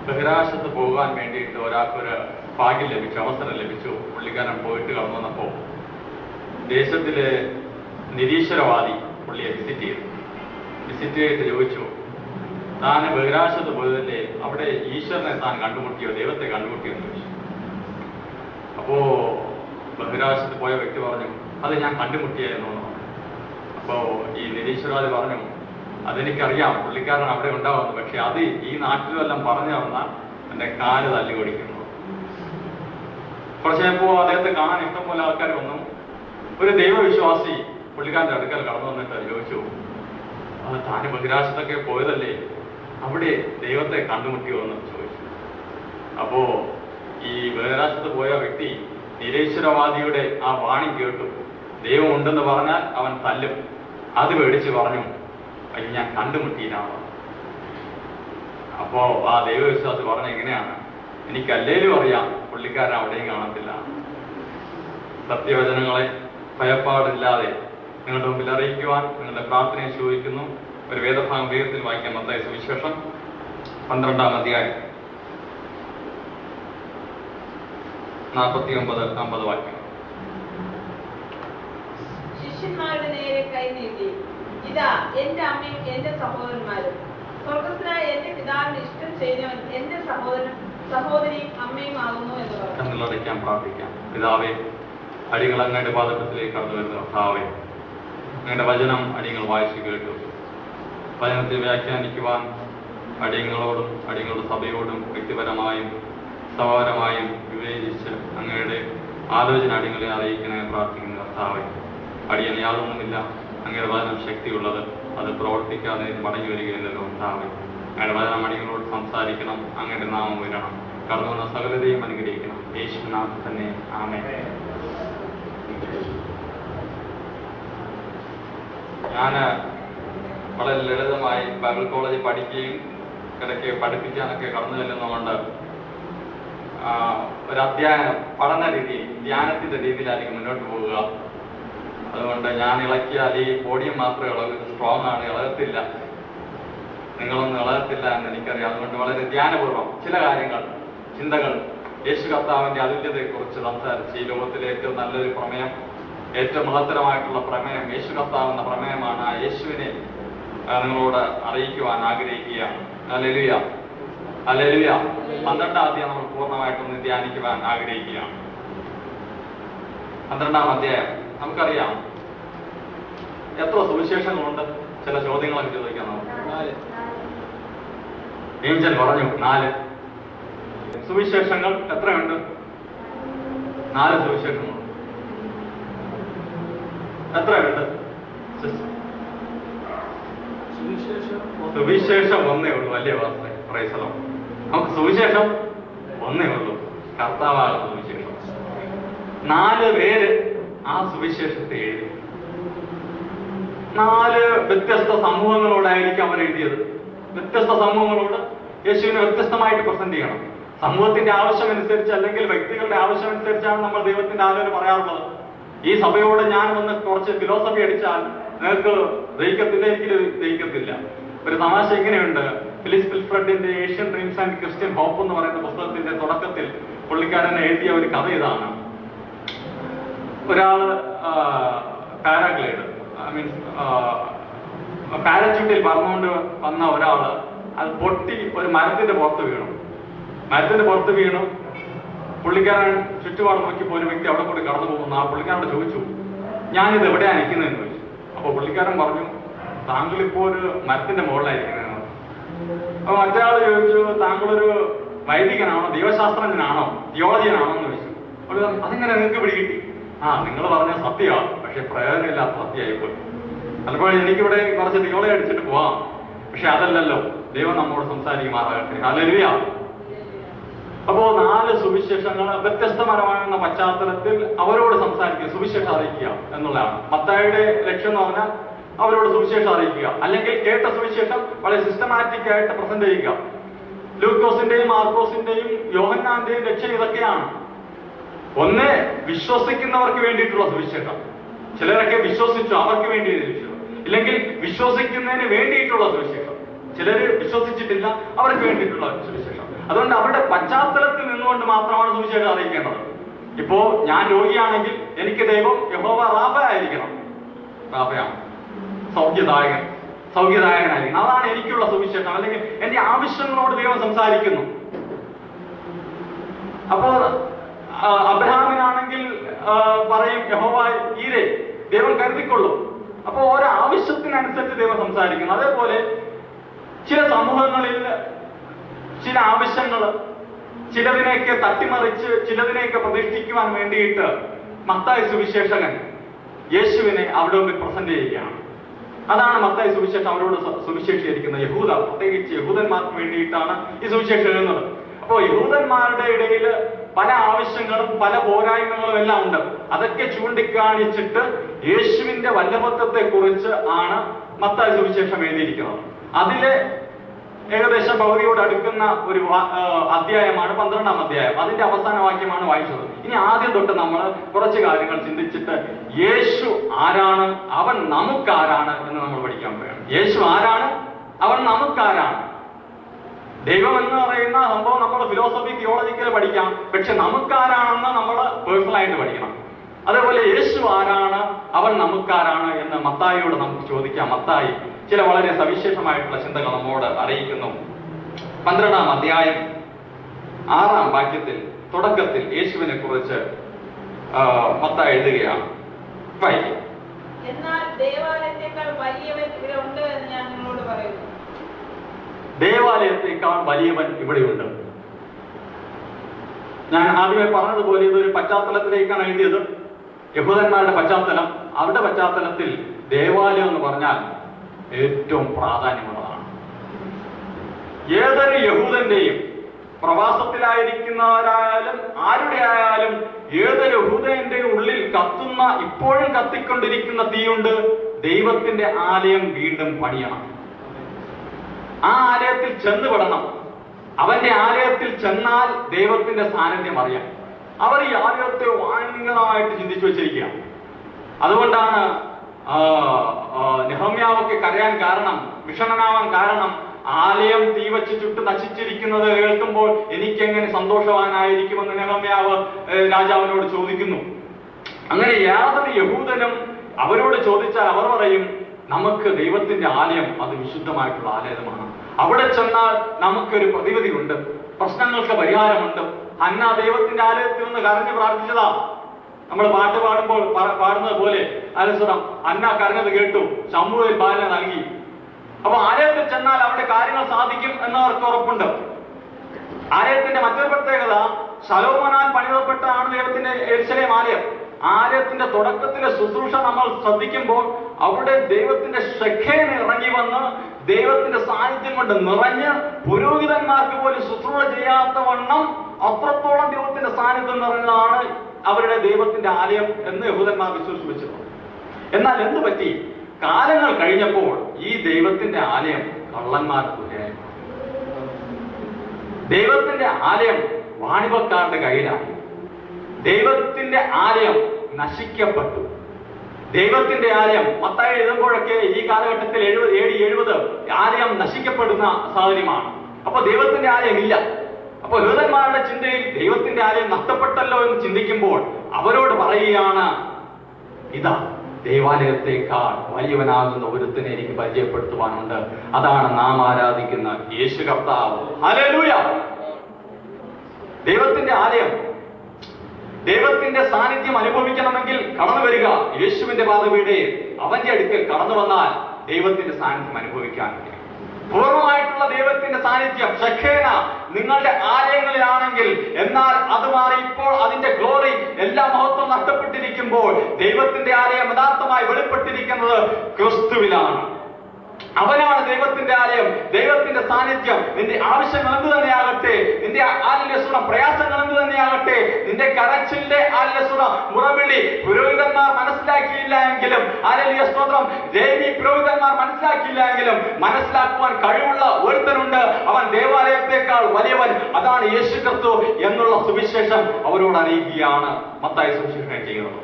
ബഹിരാകാശത്ത് പോകാൻ വേണ്ടിയിട്ട് ഒരാൾക്കൊരു ഭാഗ്യം ലഭിച്ചു, അവസരം ലഭിച്ചു. പുള്ളിക്കാരൻ പോയിട്ട് കടന്നു വന്നപ്പോൾ ദേശത്തിലെ നിരീശ്വരവാദി പുള്ളിയെ വിസിറ്റ് ചെയ്തിട്ട് ചോദിച്ചു, താൻ ബഹിരാകാശത്ത് പോയതല്ലേ, അവിടെ ഈശ്വരനെ താൻ കണ്ടുമുട്ടിയോ, ദൈവത്തെ കണ്ടുമുട്ടിയോ എന്ന് ചോദിച്ചു. അപ്പോ ബഹിരാകാശത്ത് പോയ വ്യക്തി പറഞ്ഞു, അത് ഞാൻ കണ്ടുമുട്ടിയായിരുന്നു. അപ്പോ ഈ നിരീശ്വരവാദി പറഞ്ഞു, അതെനിക്കറിയാം, പുള്ളിക്കാരൻ അവിടെ ഉണ്ടാവുന്നു, പക്ഷെ അത് ഈ നാട്ടിലെല്ലാം പറഞ്ഞു തന്നാൽ എൻ്റെ കാല് തല്ലി ഓടിക്കുന്നു. കുറച്ച് കഴിഞ്ഞപ്പോൾ അദ്ദേഹത്തെ കാണാൻ ഇഷ്ടംപോലെ ആൾക്കാർ വന്നു. ഒരു ദൈവവിശ്വാസി പുള്ളിക്കാരൻ്റെ അടുക്കൽ കടന്നു വന്നിട്ട് ചോദിച്ചു, അത് താൻ ബഹിരാകാശത്തൊക്കെ പോയതല്ലേ, അവിടെ ദൈവത്തെ കണ്ടുമുട്ടിയോ എന്ന് ചോദിച്ചു. അപ്പോ ഈ ബഹിരാകാശത്ത് പോയ വ്യക്തി നിരീശ്വരവാദിയുടെ ആ വാണി കേട്ടു. ദൈവം ഉണ്ടെന്ന് പറഞ്ഞാൽ അവൻ തല്ലും. അത് പേടിച്ച് പറഞ്ഞു, അത് ഞാൻ കണ്ടുമുട്ടിയിലാണ്. അപ്പോ ആ ദൈവവിശ്വാസി പറഞ്ഞ എങ്ങനെയാണ്, എനിക്കല്ലേലും അറിയാം പുള്ളിക്കാരൻ അവിടെയും കാണത്തില്ല. സത്യവചനങ്ങളെ ഭയപ്പാടില്ലാതെ നിങ്ങളുടെ മുമ്പിൽ അറിയിക്കുവാൻ നിങ്ങളുടെ പ്രാർത്ഥനയെ ചോദിക്കുന്നു. ഒരു വേദഭാഗം വേഗത്തിൽ വായിക്കാം. മത്തായി സുവിശേഷം 12-ാം അധ്യായം 49-50 വാക്യം. ശിഷ്യന്മാരുടെ നേരെ കൈ നീട്ടി, ഇതാ എന്റെ അമ്മയും എന്റെ സഹോദരന്മാരും, സ്വർഗസ്ഥനായ എന്റെ പിതാവിന് ഇഷ്ടം ചെയ്യുന്നവൻ എന്റെ സഹോദരിയും അമ്മയും ആകുന്നു എന്ന് പറഞ്ഞു. കണ്ണുകളടയ്ക്കാൻ പ്രാർത്ഥിക്കാം. പിതാവേ, അടികൾ അങ്ങയുടെ പാദത്തിലേക്ക് കടന്നു വരുന്ന കർത്താവേ, അങ്ങയുടെ വചനം അടിയങ്ങൾ വായിച്ചു കേട്ടു. വചനത്തെ വ്യാഖ്യാനിക്കുവാൻ അടിയങ്ങളോടും അടിയങ്ങളുടെ സഭയോടും വ്യക്തിപരമായും സഭപരമായും വിവേചിച്ച് അങ്ങയുടെ ആലോചന അടിയങ്ങളെ അറിയിക്കണമെന്ന് പ്രാർത്ഥിക്കുന്ന കർത്താവേ, അടിയൻ യാതൊന്നുമില്ല, അങ്ങയുടെ വചനം ശക്തിയുള്ളത്, അത് പ്രവർത്തിക്കാതെ മടങ്ങി വരികയില്ലല്ലോ കർത്താവേ. അങ്ങയുടെ വചനം അടിയങ്ങളോട് സംസാരിക്കണം, അങ്ങയുടെ നാമം ഉയരണം, കടന്നു വന്ന സകലതയും അനുഗ്രഹിക്കണം. യേശുവിനാമത്തിൽ തന്നെ ആമേൻ. ഞാൻ വളരെ ലളിതമായി ബൈബിൾ കോളേജിൽ പഠിക്കുകയും ഇടയ്ക്ക് പഠിപ്പിക്കാനൊക്കെ കടന്നു ചെല്ലുന്നതുകൊണ്ട് ഒരു അധ്യയനം പഠന രീതിയിൽ ധ്യാനത്തിന്റെ രീതിയിലായിരിക്കും മുന്നോട്ട് പോവുക. അതുകൊണ്ട് ഞാൻ ഇളക്കിയാൽ ഈ പോഡിയം മാത്രമേ സ്ട്രോങ് ആണ്, ഇളകത്തില്ല. നിങ്ങളൊന്നും ഇളകത്തില്ല എന്ന് എനിക്കറിയാം. അതുകൊണ്ട് വളരെ ധ്യാനപൂർവ്വം ചില കാര്യങ്ങൾ, ചിന്തകൾ, യേശു കർത്താവിന്റെ അതുല്യതയെക്കുറിച്ച് സംസാരിച്ച്, ഈ ലോകത്തിലെ ഏറ്റവും നല്ലൊരു പ്രമേയം, ഏറ്റവും മഹത്തരമായിട്ടുള്ള പ്രമേയം യേശു കർത്താവ് എന്ന പ്രമേയമാണ്. ആ യേശുവിനെ നിങ്ങളോട് അറിയിക്കുവാൻ ആഗ്രഹിക്കുകയാണ്. Hallelujah, hallelujah. 12-ാം അധ്യായം നമ്മൾ പൂർണ്ണമായിട്ടൊന്ന് ധ്യാനിക്കുവാൻ ആഗ്രഹിക്കുകയാണ്. 12-ാം അധ്യായം നമുക്കറിയാം എത്ര സുവിശേഷങ്ങളുണ്ട്. ചില ചോദ്യങ്ങളൊക്കെ ചോദിക്കാം നമുക്ക്. ഏഞ്ചൽ പറഞ്ഞു 4 സുവിശേഷങ്ങൾ. എത്രയുണ്ട്? 4 സുവിശേഷങ്ങളുണ്ട്. എത്രയുണ്ട്? സുവിശേഷം ഒന്നേ ഉള്ളൂ. വലിയ വാർത്ത പ്രൈസലോ. നമുക്ക് സുവിശേഷം ഒന്നേ ഉള്ളൂ, കർത്താവാകുന്ന സുവിശേഷം. 4 പേര് ആ സുവിശേഷത്തെ എഴുതി. 4 വ്യത്യസ്ത സമൂഹങ്ങളോടായിരിക്കും അവർ എഴുതിയത്. വ്യത്യസ്ത സമൂഹങ്ങളോട് യേശുവിനെ വ്യത്യസ്തമായിട്ട് പ്രസന്റ് ചെയ്യണം. സമൂഹത്തിന്റെ ആവശ്യമനുസരിച്ച് അല്ലെങ്കിൽ വ്യക്തികളുടെ ആവശ്യമനുസരിച്ചാണ് നമ്മൾ ദൈവത്തിന്റെ ആലോചന പറയാറുള്ളത്. ഈ സഭയോട് ഞാൻ വന്ന് കുറച്ച് ഫിലോസഫി അടിച്ചാൽ നിങ്ങൾക്ക് ദഹിക്കത്തില്ല, എനിക്ക് ദഹിക്കത്തില്ല. ഒരു തമാശ ഇങ്ങനെയുണ്ട്. ഫിലിസ് വിൽഫ്രഡിന്റെ Asian dreams and Christian hope എന്ന് പറയുന്ന പുസ്തകത്തിന്റെ തുടക്കത്തിൽ പുള്ളിക്കാരൻ എഴുതിയ ഒരു കഥ ഇതാണ്. ഒരാള് പാരാഗ്ലൈഡ് മീൻസ് പാരച്യൂട്ടിൽ പറന്നുകൊണ്ട് വന്ന ഒരാള് അത് പൊട്ടി ഒരു മരത്തിന്റെ പുറത്ത് വീണു. പുള്ളിക്കാരൻ ചുറ്റുപാട് നോക്കിയപ്പോൾ ഒരു വ്യക്തി അവിടെ കൂടി കടന്നു പോകുന്നു. ആ പുള്ളിക്കാരോട് ചോദിച്ചു, ഞാനിത് എവിടെയാണ് നിൽക്കുന്നതെന്ന് ചോദിച്ചു. അപ്പൊ പുള്ളിക്കാരൻ പറഞ്ഞു, താങ്കൾ ഇപ്പോ ഒരു മരത്തിന്റെ മുകളിലായിരിക്കുന്നതെന്ന്. അപ്പൊ മറ്റേയാൾ ചോദിച്ചു, താങ്കളൊരു വൈദികനാണോ, ദൈവശാസ്ത്രജ്ഞനാണോ, തിയോളജിയനാണോ എന്ന് ചോദിച്ചു. അതെങ്ങനെ നിങ്ങൾക്ക് പിടികിട്ടി? നിങ്ങൾ പറഞ്ഞ സത്യമാണ്, പക്ഷെ പ്രയോജനമില്ലാത്ത സത്യമായിപ്പോയി. അതുപോലെ എനിക്കിവിടെ കുറച്ച് തിയോളജി അടിച്ചിട്ട് പോവാം, പക്ഷെ അതല്ലല്ലോ ദൈവം നമ്മോട് സംസാരിക്കുമാറാകട്ടെ. ഹല്ലേലൂയ. അപ്പോ 4 സുവിശേഷങ്ങൾ വ്യത്യസ്തപരമാകുന്ന പശ്ചാത്തലത്തിൽ അവരോട് സംസാരിക്കുക, സുവിശേഷം അറിയിക്കുക എന്നുള്ളതാണ്. മത്തായിയുടെ ലക്ഷ്യം എന്ന് പറഞ്ഞാൽ അവരോട് സുവിശേഷം അറിയിക്കുക, അല്ലെങ്കിൽ കേട്ട സുവിശേഷം വളരെ സിസ്റ്റമാറ്റിക് ആയിട്ട് പ്രസന്റ് ചെയ്യുക. ലൂക്കോസിന്റെയും മാർക്കോസിന്റെയും യോഹന്നാന്റെയും ലക്ഷ്യം ഇതൊക്കെയാണ്. ഒന്ന്, വിശ്വസിക്കുന്നവർക്ക് വേണ്ടിയിട്ടുള്ള സുവിശേഷം. ചിലരൊക്കെ വിശ്വസിച്ചു, അവർക്ക് വേണ്ടി സുവിശേഷം. ഇല്ലെങ്കിൽ വിശ്വസിക്കുന്നതിന് വേണ്ടിയിട്ടുള്ള സുവിശേഷം. ചിലര് വിശ്വസിച്ചിട്ടില്ല, അവർക്ക് വേണ്ടിയിട്ടുള്ള സുവിശേഷം. അതുകൊണ്ട് അവരുടെ പശ്ചാത്തലത്തിൽ നിന്നുകൊണ്ട് മാത്രമാണ് സുവിശേഷം അറിയിക്കേണ്ടത്. ഇപ്പോ ഞാൻ രോഗിയാണെങ്കിൽ എനിക്ക് ദൈവം യഹോവ റാഫ ആയിരിക്കണം, റാഫയാണ്, സൗഖ്യദായകനായിരിക്കണം. അതാണ് എനിക്കുള്ള സുവിശേഷം. അല്ലെങ്കിൽ എന്റെ ആവശ്യങ്ങളോട് ദൈവം സംസാരിക്കുന്നു. അപ്പോ അബ്രഹാമിനാണെങ്കിൽ പറയും യഹോവ ഈരെ, ദൈവം കരുതിക്കൊള്ളും. അപ്പോ ഓരോ ആവശ്യത്തിനനുസരിച്ച് ദൈവം സംസാരിക്കുന്നു. അതേപോലെ ചില സമൂഹങ്ങളിൽ ചില ആവശ്യങ്ങൾ, ചിലതിനെയൊക്കെ തട്ടിമറിച്ച് ചിലതിനെയൊക്കെ പ്രതിഷ്ഠിക്കുവാൻ വേണ്ടിയിട്ട് മത്തായി സുവിശേഷകൻ യേശുവിനെ അവിടെ മുമ്പിൽ പ്രസന്റ് ചെയ്യുകയാണ്. അതാണ് മത്തായി സുവിശേഷം അവരോട് സുവിശേഷീകരിക്കുന്ന യഹൂദ, പ്രത്യേകിച്ച് യഹൂദന്മാർക്ക് വേണ്ടിയിട്ടാണ് ഈ സുവിശേഷം എഴുതുന്നത്. അപ്പോ യഹൂദന്മാരുടെ ഇടയിൽ പല ആവശ്യങ്ങളും പല പോരായ്മകളും എല്ലാം ഉണ്ട്. അതൊക്കെ ചൂണ്ടിക്കാണിച്ചിട്ട് യേശുവിന്റെ വല്ലഭത്വത്തെ കുറിച്ച് ആണ് മത്തായി സുവിശേഷം എഴുതിയിരിക്കുന്നത്. അതിലെ ഏകദേശം പകുതിയോട് അടുക്കുന്ന ഒരു അധ്യായമാണ് 12-ാം അധ്യായം. അതിന്റെ അവസാന വാക്യമാണ് വായിച്ചത്. ഇനി ആദ്യം തൊട്ട് നമ്മൾ കുറച്ച് കാര്യങ്ങൾ ചിന്തിച്ചിട്ട് യേശു ആരാണ്, അവൻ നമുക്കാരാണ് എന്ന് നമ്മൾ പഠിക്കാൻ പോവുകയാണ്. യേശു ആരാണ്, അവൻ നമുക്കാരാണ്. ദൈവം എന്ന് പറയുന്ന സംഭവം നമ്മൾ ഫിലോസഫി തിയോളജിക്കൽ പഠിക്കാം, പക്ഷെ നമുക്കാരാണെന്ന് നമ്മൾ പേഴ്സണലായിട്ട് പഠിക്കണം. അതേപോലെ യേശു ആരാണ്, അവൻ നമുക്കാരാണ് എന്ന് മത്തായിയോട് നമുക്ക് ചോദിക്കാം. മത്തായി ചില വളരെ സവിശേഷമായിട്ടുള്ള ചിന്തകൾ നമ്മോട് അറിയിക്കുന്നു. 12-ാം അധ്യായം 6-ാം വാക്യത്തിൽ തുടക്കത്തിൽ യേശുവിനെ കുറിച്ച് മത്തായി എഴുതുകയാണ്. എന്നാൽ ദേവാലയത്തേക്കാൾ വലിയവൻ ഇവിടെ ഉണ്ട് എന്ന് ഞാൻ നിങ്ങളോട് പറയുന്നു. ദേവാലയത്തേക്കാൾ വലിയവൻ ഇവിടെയുണ്ട്. ഞാൻ ആദ്യമേ പറഞ്ഞതുപോലെ ഇതൊരു പശ്ചാത്തലത്തിലേക്കാണ് എഴുതിയത്. യഹൂദന്മാരുടെ പശ്ചാത്തലം, അവരുടെ പശ്ചാത്തലത്തിൽ ദേവാലയം എന്ന് പറഞ്ഞാൽ ഏറ്റവും പ്രാധാന്യമുള്ളതാണ്. ഏതൊരു യഹൂദന്റെയും, പ്രവാസത്തിലായിരിക്കുന്നവരായാലും ആരുടെ ആയാലും, ഏതൊരു യഹൂദന്റെ ഉള്ളിൽ കത്തുന്ന, ഇപ്പോഴും കത്തിക്കൊണ്ടിരിക്കുന്ന തീയുണ്ട്. ദൈവത്തിന്റെ ആലയം വീണ്ടും പണിയണം. ആ ആലയത്തിൽ ചെന്നുപെടണം. അവന്റെ ആലയത്തിൽ ചെന്നാൽ ദൈവത്തിന്റെ സാന്നിധ്യം അറിയാം. അവർ ഈ ആലയത്തെ ഭയങ്കരമായിട്ട് ചിന്തിച്ചു വെച്ചിരിക്കുക. അതുകൊണ്ടാണ് നെഹമ്യാവൊക്കെ കരയാൻ കാരണം, വിഷണ്ണനാവാൻ കാരണം, ആലയം തീ വെച്ച് ചുട്ട് നശിച്ചിരിക്കുന്നത് കേൾക്കുമ്പോൾ എനിക്കെങ്ങനെ സന്തോഷവാനായിരിക്കുമെന്ന് നെഹമ്യാവ് രാജാവിനോട് ചോദിക്കുന്നു. അങ്ങനെ യാതൊരു യഹൂദനും അവരോട് ചോദിച്ചാൽ അവർ പറയും, നമുക്ക് ദൈവത്തിന്റെ ആലയം അത് വിശുദ്ധമായിട്ടുള്ള ആലയമാണ്. അവിടെ ചെന്നാൽ നമുക്കൊരു പ്രതിവിധിയുണ്ട്, പ്രശ്നങ്ങൾക്ക് പരിഹാരമുണ്ട്. ഹന്ന ദൈവത്തിന്റെ ആലയത്തിൽ നിന്ന് കരഞ്ഞു പ്രാർത്ഥിച്ചതാ. നമ്മൾ പാട്ട് പാടുമ്പോൾ പാടുന്നത് പോലെ അനുസരണം അന്ന കരഞ്ഞത് കേട്ടു, ശമൂവേൽ ബാലന നൽകി. അപ്പൊ ആലയത്തിൽ ചെന്നാൽ അവിടെ കാര്യങ്ങൾ സാധിക്കും എന്നവർക്ക് ഉറപ്പുണ്ട്. ആലയത്തിന്റെ മറ്റൊരു പ്രത്യേകത, ശലോമോനാൽ പണിതപ്പെട്ടാണ് ദൈവത്തിന്റെ യെരൂശലേം ആലയം. ആലയത്തിന്റെ തുടക്കത്തിലെ ശുശ്രൂഷ നമ്മൾ ശ്രദ്ധിക്കുമ്പോൾ അവിടെ ദൈവത്തിന്റെ ശെഖേന ഇറങ്ങി വന്ന് ദൈവത്തിന്റെ സാന്നിധ്യം കൊണ്ട് നിറഞ്ഞ് പുരോഹിതന്മാർക്ക് പോലും ശുശ്രൂഷ ചെയ്യാത്ത വണ്ണം അത്രത്തോളം ദൈവത്തിന്റെ സാന്നിധ്യം നിറഞ്ഞതാണ് അവരുടെ ദൈവത്തിന്റെ ആലയം എന്ന് യഹൂദന്മാർ വിശ്വസിച്ചിരുന്നു. എന്നാൽ എന്ത് പറ്റി? കാലങ്ങൾ കഴിഞ്ഞപ്പോൾ ഈ ദൈവത്തിന്റെ ആലയം കള്ളന്മാർക്ക് തുല്യമായി. ദൈവത്തിന്റെ ആലയം വാണിഭക്കാരുടെ കയ്യിലായി. ദൈവത്തിന്റെ ആലയം നശിക്കപ്പെട്ടു. ദൈവത്തിന്റെ ആലയം മത്തായി എഴുതുമ്പോഴൊക്കെ ഈ കാലഘട്ടത്തിൽ 70 ആലയം നശിക്കപ്പെടുന്ന സാഹചര്യമാണ്. അപ്പൊ ദൈവത്തിന്റെ ആലയം ഇല്ല. അപ്പൊ യഹൂദന്മാരുടെ ചിന്തയിൽ ദൈവത്തിന്റെ ആലയം നഷ്ടപ്പെട്ടല്ലോ എന്ന് ചിന്തിക്കുമ്പോൾ അവരോട് പറയുകയാണ്, ഇതാ ദൈവാലയത്തെക്കാൾ വലിയവനാകുന്ന ഒരുത്തിനെ എനിക്ക് പരിചയപ്പെടുത്തുവാനുണ്ട്. അതാണ് നാം ആരാധിക്കുന്ന യേശു കർത്താവ്. ഹല്ലേലൂയ! ദൈവത്തിന്റെ ആലയം, ദൈവത്തിന്റെ സാന്നിധ്യം അനുഭവിക്കണമെങ്കിൽ കടന്നു വരിക യേശുവിന്റെ പാദപീഠേ. അവന്റെ അടുക്കൽ കടന്നു വന്നാൽ ദൈവത്തിന്റെ സാന്നിധ്യം അനുഭവിക്കാൻ പൂർണ്ണമായിട്ടുള്ള ദൈവത്തിന്റെ സാന്നിധ്യം ശഖേന നിങ്ങളുടെ ആലയങ്ങളിലാണെങ്കിൽ, എന്നാൽ അത് മാറി ഇപ്പോൾ അതിന്റെ ഗ്ലോറി, എല്ലാ മഹത്വം നഷ്ടപ്പെട്ടിരിക്കുമ്പോൾ ദൈവത്തിന്റെ ആലയം യഥാർത്ഥമായി വെളിപ്പെട്ടിരിക്കുന്നത് ക്രിസ്തുവിലാണ്. അവനാണ് ദൈവത്തിന്റെ ആലയം, ദൈവത്തിന്റെ സാന്നിധ്യം. നിന്റെ ആവശ്യങ്ങൾ എന്ത് തന്നെയാകട്ടെ, നിന്റെ ആലസ്വരം പ്രയാസങ്ങൾ എന്ത് തന്നെയാകട്ടെ, നിന്റെ കരച്ചിലിന്റെ ആലസ്വരം മുറവിളി പുരോഹിതന്മാർ മനസ്സിലാക്കിയില്ല എങ്കിലും, ആലലിയ സ്തോത്രം, ലേവി പുരോഹിതന്മാർ മനസ്സിലാക്കിയില്ല എങ്കിലും മനസ്സിലാക്കുവാൻ കഴിവുള്ള ഒരുത്തനുണ്ട്. അവൻ ദേവാലയത്തെക്കാൾ വലിയവൻ, അതാണ് യേശു ക്രിസ്തു എന്നുള്ള സുവിശേഷം അവരോട് അറിയിക്കുകയാണ് മത്തായി സുവിശേഷം ചെയ്യുന്നത്.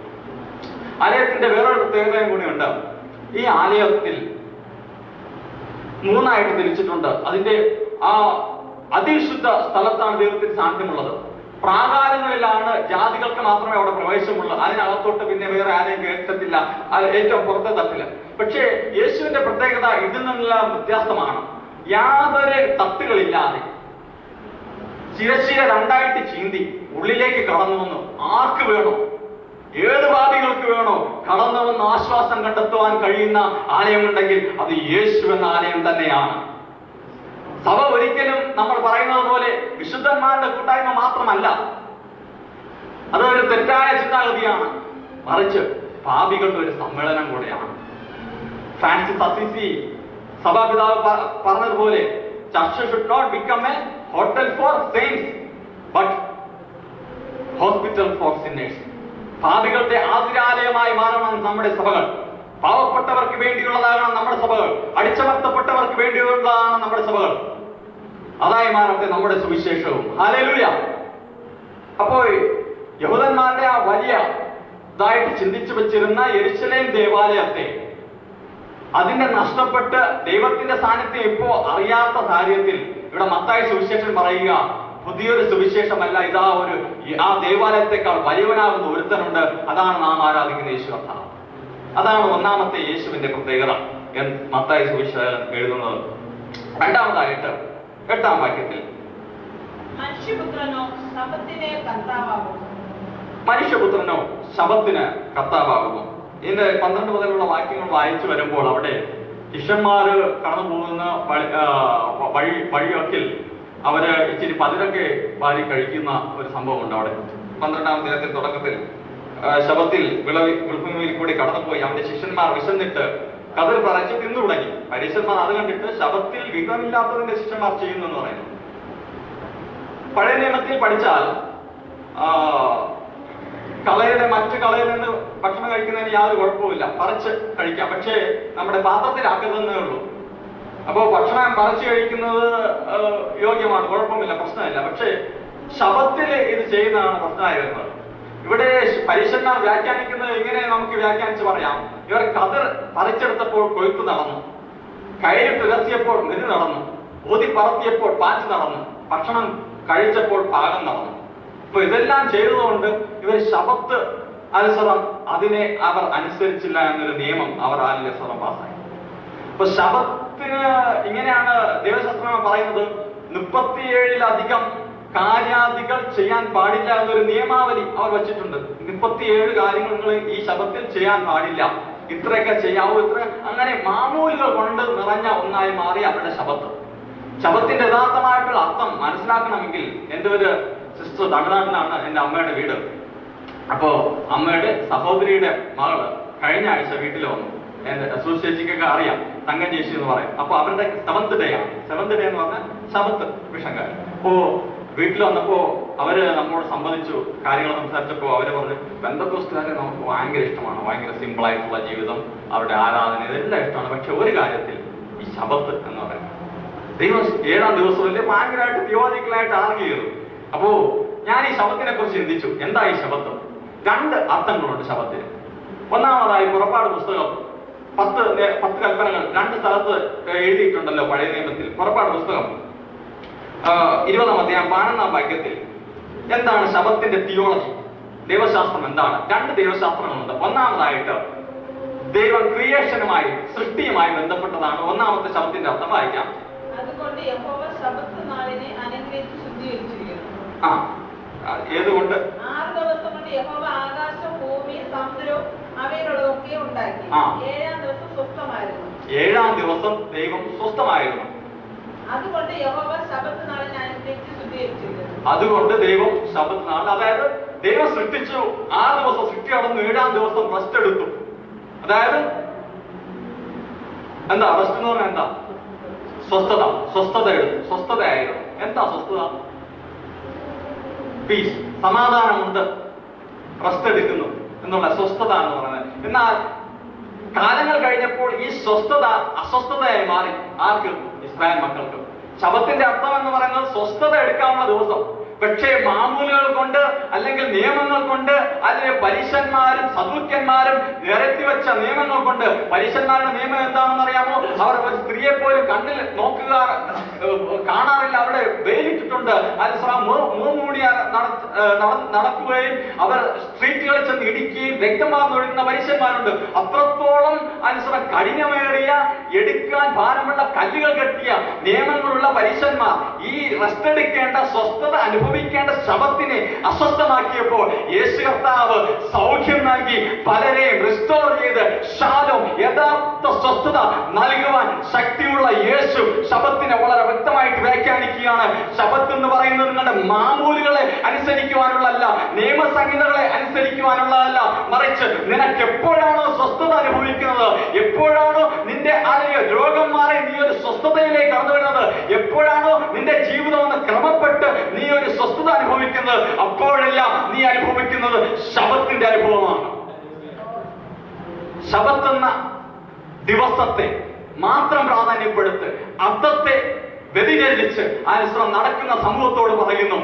ആലയത്തിന്റെ വേറൊരു പ്രത്യേകതയും കൂടിയുണ്ട്. ഈ ആലയത്തിൽ 3 തിരിച്ചിട്ടുണ്ട്. അതിന്റെ ആ അതിവിശുദ്ധ സ്ഥലത്താണ് ദൈവത്തിന് സാന്നിധ്യമുള്ളത്. പ്രാകാരങ്ങളിലാണ് ജാതികൾക്ക് മാത്രമേ അവിടെ പ്രവേശമുള്ളൂ. അതിനകത്തോട്ട് പിന്നെ വേറെ ആരെയും കേട്ടത്തില്ല, അത് ഏറ്റവും പുറത്തെ തട്ടില്ല. പക്ഷേ യേശുവിന്റെ പ്രത്യേകത ഇതിൽ നിന്നെല്ലാം വ്യത്യസ്തമാണ്. യാതൊരു തട്ടുകളില്ലാതെ ശിരശിര രണ്ടായിട്ട് ചീന്തി ഉള്ളിലേക്ക് കടന്നു വന്നു ആർക്ക് വേണോ, ഏത് പാപികൾക്ക് വേണോ കടന്നു വന്ന് ആശ്വാസം കണ്ടെത്തുവാൻ കഴിയുന്ന ആലയമുണ്ടെങ്കിൽ അത് യേശു എന്ന ആലയം തന്നെയാണ്. സഭ ഒരിക്കലും നമ്മൾ പറയുന്നത് പോലെ വിശുദ്ധന്മാരുടെ കൂട്ടായ്മ മാത്രമല്ല, അതൊരു തെറ്റായ ചിന്താഗതിയാണ്. മറിച്ച് പാപികളുടെ ഒരു സമ്മേളനം കൂടെയാണ്. ഫ്രാൻസിസ് അസീസി സഭാപിതാവ് പറഞ്ഞതുപോലെ church should not become a hotel for saints but hospital for sinners. പാപികളുടെ ആതുരാലയമായി മാറണം നമ്മുടെ സഭകൾ. പാവപ്പെട്ടവർക്ക് വേണ്ടിയുള്ളതാകണം നമ്മുടെ സഭകൾ. അടിച്ചമർത്തപ്പെട്ടവർക്ക് വേണ്ടിയുള്ളതാണ് നമ്മുടെ സഭകൾ. അതായി മാറട്ടെ നമ്മുടെ സുവിശേഷവും. ഹല്ലേലൂയ. അപ്പോൾ യഹൂദന്മാരുടെ ആ വലിയ ഇതായിട്ട് ചിന്തിച്ചു വെച്ചിരുന്ന യെരുശലേം ദേവാലയത്തെ അതിന്റെ നഷ്ടപ്പെട്ട് ദൈവത്തിന്റെ സാന്നിധ്യം ഇപ്പോ അറിയാത്ത കാര്യത്തിൽ ഇവിടെ മത്തായി സുവിശേഷം പറയുക പുതിയൊരു സുവിശേഷമല്ല, ഇതാ ആ ദേവാലയത്തെക്കാൾ വലിയവനാകുന്ന ഒരുത്തനുണ്ട്, അതാണ് നാം ആരാധിക്കുന്ന യേശു കർത്താവ്. അതാണ് ഒന്നാമത്തെ യേശുവിന്റെ പ്രത്യേകത എന്ന് മത്തായി സുവിശേഷം എഴുതുന്നത്. രണ്ടാമതായിട്ട് 8-ാം വാക്യത്തിൽ മനുഷ്യപുത്രനോ ശബത്തിന് കർത്താവാകുന്നു. ഇതിന്റെ 12 മുതലുള്ള വാക്യങ്ങൾ വായിച്ചു വരുമ്പോൾ അവിടെ ശിഷ്യന്മാര് കടന്നു പോകുന്ന വഴിയൊക്കിൽ അവര് ഇച്ചിരി പതിരൊക്കെ വാരി കഴിക്കുന്ന ഒരു സംഭവം ഉണ്ട് അവിടെ. 12-ാം അധ്യായത്തിൽ തുടക്കത്തിൽ ശബത്തിൽ വിളഭൂമിയിൽ കൂടി കടന്നുപോയി അവന്റെ ശിഷ്യന്മാർ വിശന്നിട്ട് കതിർ പറച്ച് തിന്നു തുടങ്ങി. പരീശന്മാർ അത് കണ്ടിട്ട് ശബത്തിൽ വിധമില്ലാത്തതിന്റെ ശിഷ്യന്മാർ ചെയ്യുന്നു എന്ന് പറയുന്നു. പഴയ നിയമത്തിൽ പഠിച്ചാൽ മറ്റു കളയിൽ നിന്ന് ഭക്ഷണം കഴിക്കുന്നതിന് യാതൊരു കുഴപ്പമില്ല, പറിച്ച് കഴിക്കാം. പക്ഷേ നമ്മുടെ പാത്രത്തിലാക്കുന്നതേ ഉള്ളൂ. അപ്പോ ഭക്ഷണം പറിച്ചു കഴിക്കുന്നത് യോഗ്യമാണ്, കുഴപ്പമില്ല, പ്രശ്നമില്ല. പക്ഷേ ശബത്തിൽ ഇത് ചെയ്യുന്നതാണ് പ്രശ്നമായി വരുന്നത്. ഇവിടെ പരീശന്മാർ വ്യാഖ്യാനിക്കുന്നത് ഇങ്ങനെ നമുക്ക് വ്യാഖ്യാനിച്ച് പറയാം. ഇവർ കതിർ പറിച്ചെടുത്തപ്പോൾ കൊയ്ത്തു നടന്നു, കയറി തുരത്തിയപ്പോൾ മെതി നടന്നു, ഊതി പറത്തിയപ്പോൾ പാച്ച് നടന്നു, ഭക്ഷണം കഴിച്ചപ്പോൾ പാകം നടന്നു. അപ്പൊ ഇതെല്ലാം ചെയ്തതുകൊണ്ട് ഇവർ ശബത്ത് അനുസരണം അതിനെ അവർ അനുസരിച്ചില്ല എന്നൊരു നിയമം അവർ അനുസരണം പാസ്സായി. അപ്പൊ ശബത്തിന് ഇങ്ങനെയാണ് ദൈവശാസ്ത്രം പറയുന്നത്, 37-ലധികം കാര്യാദികൾ ചെയ്യാൻ പാടില്ല എന്നൊരു നിയമാവലി അവർ വെച്ചിട്ടുണ്ട്. 37 കാര്യങ്ങൾ നിങ്ങൾ ഈ ശബത്തിൽ ചെയ്യാൻ പാടില്ല, ഇത്രയൊക്കെ ചെയ്യാവൂ, ഇത്ര അങ്ങനെ മാമൂലുകൾ കൊണ്ട് നിറഞ്ഞ ഒന്നായി മാറി അവരുടെ ശബത്ത്. ശബത്തിന്റെ യഥാർത്ഥമായിട്ടുള്ള അർത്ഥം മനസ്സിലാക്കണമെങ്കിൽ എന്റെ ഒരു സിസ്റ്റർ തമിഴ്നാട്ടിലാണ് എന്റെ അമ്മയുടെ വീട്. അപ്പോ അമ്മയുടെ സഹോദരിയുടെ മകള് കഴിഞ്ഞ ആഴ്ച വീട്ടിൽ വന്നു. എന്റെ ചേച്ചിക്കൊക്കെ അറിയാം, തങ്കം ചേച്ചി എന്ന് പറയും. അപ്പൊ അവരുടെ 7th ഡേ ആണ്. 7th ഡേ എന്ന് പറഞ്ഞാൽ ശബത്ത് വിഷങ്കാരം. അപ്പോ വീട്ടിൽ വന്നപ്പോ അവര് നമ്മോട് സംബന്ധിച്ചു, കാര്യങ്ങൾ സംസാരിച്ചപ്പോ അവര് പറഞ്ഞു പെന്തക്കോസ്തുകാരെ നമുക്ക് ഭയങ്കര ഇഷ്ടമാണ്, ഭയങ്കര സിമ്പിൾ ആയിട്ടുള്ള ജീവിതം, അവരുടെ ആരാധന ഇതെല്ലാം ഇഷ്ടമാണ്. പക്ഷെ ഒരു കാര്യത്തിൽ ഈ ശബത്ത് എന്ന് പറയുന്നത് ദൈവം 7-ാം ദിവസമല്ലേ ഭയങ്കരമായിട്ട് തിയോളജിക്കലായിട്ട് ആർഗ്യ ചെയ്തു. അപ്പോ ഞാൻ ഈ ശബത്തിനെ കുറിച്ച് ചിന്തിച്ചു, എന്താ ഈ ശബത്ത്? 2 അർത്ഥങ്ങളുണ്ട് ശബത്തിന്. ഒന്നാമതായി പുറപ്പാട് പുസ്തകം 10 കൽപ്പനകൾ 2 സ്ഥലത്ത് എഴുതിയിട്ടുണ്ടല്ലോ പഴയ നിയമത്തിൽ. പുറപ്പാട് പുസ്തകം 20-ാം അധ്യായം 12-ാം വാക്യത്തിൽ എന്താണ് ശബത്തിന്റെ തിയോളജി, ദൈവശാസ്ത്രം എന്താണ്? 2 ദൈവശാസ്ത്രങ്ങളുണ്ട്. ഒന്നാമതായിട്ട് ദൈവം ക്രിയേഷനുമായി സൃഷ്ടിയുമായി ബന്ധപ്പെട്ടതാണ് ഒന്നാമത്തെ ശബത്തിന്റെ അർത്ഥം. വായിക്കാം. അതുകൊണ്ട് യഹോവ ശബത്ത് നാളിനെ അനുഗ്രഹിച്ച് ശുദ്ധീകരിച്ചിരിക്കുന്നു. ഏതുകൊണ്ട്? 6 ദിവസം കൊണ്ട് യഹോവ ആകാശം, ഭൂമി, സമുദ്രവും അവയിലുള്ളതൊക്കെ ഉണ്ടാക്കി. 7-ാം ദിവസം സ്വസ്ഥമായിരുന്നു. 7-ാം ദിവസം ദൈവം സ്വസ്ഥമായിരുന്നു. അതുകൊണ്ട് യഹോവ ശബത്ത് നാളിനെ അനുഗ്രഹിച്ച് ശുദ്ധീകരിച്ചിരിക്കുന്നു. അതുകൊണ്ട് ദൈവം ശബത്ത് നാൾ, അതായത് ദൈവം സൃഷ്ടിച്ചു, 6 ദിവസം സൃഷ്ടി നടന്നു, 7-ാം ദിവസം റെസ്റ്റ് എടുത്തു. അതായത് എന്താ റെസ്റ്റ് എന്ന് പറഞ്ഞാൽ? എന്താ? സ്വസ്ഥതയായിരുന്നു. എന്താ സ്വസ്ഥത? പീസ്, സമാധാനമുണ്ട്, റെസ്റ്റ് എടുക്കുന്നു എന്നുള്ള സ്വസ്ഥത എന്ന് പറയുന്നത്. എന്നാൽ കാലങ്ങൾ കഴിഞ്ഞപ്പോൾ ഈ സ്വസ്ഥത അസ്വസ്ഥതയായി മാറി. ആർക്ക്? ഇസ്രായേൽ മക്കൾക്ക്. ശബത്തിന്റെ അർത്ഥം എന്ന് പറയുന്നത് സ്വസ്ഥത എടുക്കാനുള്ള ദിവസം. പക്ഷേ മാമൂലുകൾ കൊണ്ട് അല്ലെങ്കിൽ നിയമങ്ങൾ കൊണ്ട് അതിലെ പരീശന്മാരും സദൂക്യന്മാരും നിരത്തി വെച്ച നിയമങ്ങൾ കൊണ്ട്, പരീശന്മാരുടെ നിയമം എന്താണെന്ന് അറിയാമോ? അവർ ഒരു സ്ത്രീയെ പോലും കണ്ണിൽ കാണാറില്ല, അവിടെ വെയിലിട്ടിട്ടുണ്ട്. മൂടി നടക്കുകയും അവർ സ്ട്രീറ്റുകളിൽ ചെന്ന് ഇടിക്കുകയും രക്തമാർന്നൊഴുകുന്ന പരീശന്മാരുണ്ട്. അത്രത്തോളം അനുസരണം കഠിനമേറിയ എടുക്കാൻ ഭാരമുള്ള കല്ലുകൾ കെട്ടിയ നിയമങ്ങളുള്ള പരീശന്മാർ ഈ റെസ്റ്റ് എടുക്കേണ്ട, സ്വസ്ഥത അനുഭവിക്കേണ്ട ശബത്തിനെ അസ്വസ്ഥമാക്കിയപ്പോൾ യേശു കർത്താവ് സൗഖ്യം നൽകി പലരെയും റിസ്റ്റോർ ചെയ്ത് ശാലോം യഥാർത്ഥ സ്വസ്ഥത നൽകുവാൻ ശക്തിയുള്ള യേശു ശബത്തിനെ വളരെ വ്യക്തമായിട്ട് വ്യാഖ്യാനിക്കുകയാണ്. ശബത്ത് എന്ന് പറയുന്നത് നിങ്ങളുടെ മാമൂലുകളെ അനുസരിക്കുവാനുള്ളതല്ല, നിയമസംഹിതകളെ അനുസരിക്കുവാനുള്ളതല്ല, മറിച്ച് നിനക്ക് എപ്പോഴാണോ സ്വസ്ഥത അനുഭവിക്കുന്നത്, എപ്പോഴാണോ നിന്റെ രോഗം മാറി നീ ഒരു സ്വസ്ഥതയിലേക്ക് കടന്നു വരുന്നത്, എപ്പോഴാണോ നിന്റെ ജീവിതം ഒന്ന് ക്രമപ്പെട്ട് നീ ഒരു സ്വസ്ഥത അനുഭവിക്കുന്നത്, അപ്പോഴെല്ലാം നീ അനുഭവിക്കുന്നത് ശബത്തിന്റെ അനുഭവമാണ്. ശബത്ത് എന്ന ദിവസത്തെ മാത്രം പ്രാധാന്യപ്പെടുത്ത് അർത്ഥത്തെ വ്യതിചലിച്ച് അനുസരണം നടക്കുന്ന സമൂഹത്തോട് പറയുന്നു,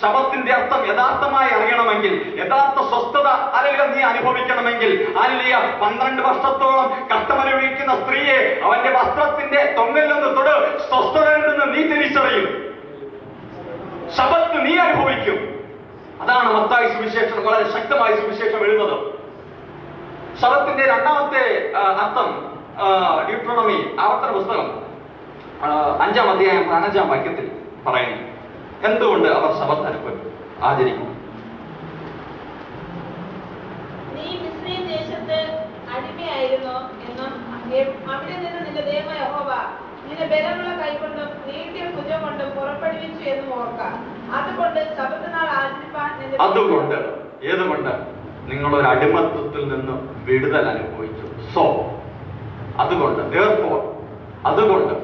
ശബത്തിന്റെ അർത്ഥം യഥാർത്ഥമായി അറിയണമെങ്കിൽ, യഥാർത്ഥ സ്വസ്ഥത അല്ലെങ്കിൽ നീ അനുഭവിക്കണമെങ്കിൽ, അല്ലെങ്കിൽ 12 വർഷത്തോളം കഷ്ടമനുഭവിക്കുന്ന സ്ത്രീയെ അവന്റെ വസ്ത്രത്തിന്റെ തൊങ്ങൽ നിന്ന് തൊട് സ്വസ്ഥതയിൽ നിന്ന് നീ തിരിച്ചറിയും. ശബത്ത് നീ അനുഭവിക്കും. അതാണ് മത്തായി സുവിശേഷം വളരെ ശക്തമായി സുവിശേഷം എഴുതുന്നത്. ശബത്തിന്റെ രണ്ടാമത്തെ അർത്ഥം ഡ്യൂട്രോണമി ആവർത്തന പുസ്തകം 5-ാം അധ്യായം 15-ാം വാക്യത്തിൽ പറയുന്നു എന്തുകൊണ്ട് അവർ ശബത്ത് ആചരിക്കും. നീ മിസ്രയീം ദേശത്ത് അടിമയായിരുന്നു എന്നും അവിടെ നിന്ന് നിന്റെ ദൈവമായ യഹോവ നിന്നെ ബലമുള്ള കൈകൊണ്ടും നീട്ടിയ ഭുജം കൊണ്ടും പുറപ്പെടുവിച്ചു എന്നും ഓർക്കാം. അതുകൊണ്ട് ശബത്ത് നാൾ ആചരിപ്പാൻ. അതുകൊണ്ട് ഏതുകൊണ്ട് നിങ്ങളൊരു അടിമത്വത്തിൽ നിന്ന് വിടുതൽ അനുഭവിച്ചു. സോ അതുകൊണ്ട് അതുകൊണ്ട്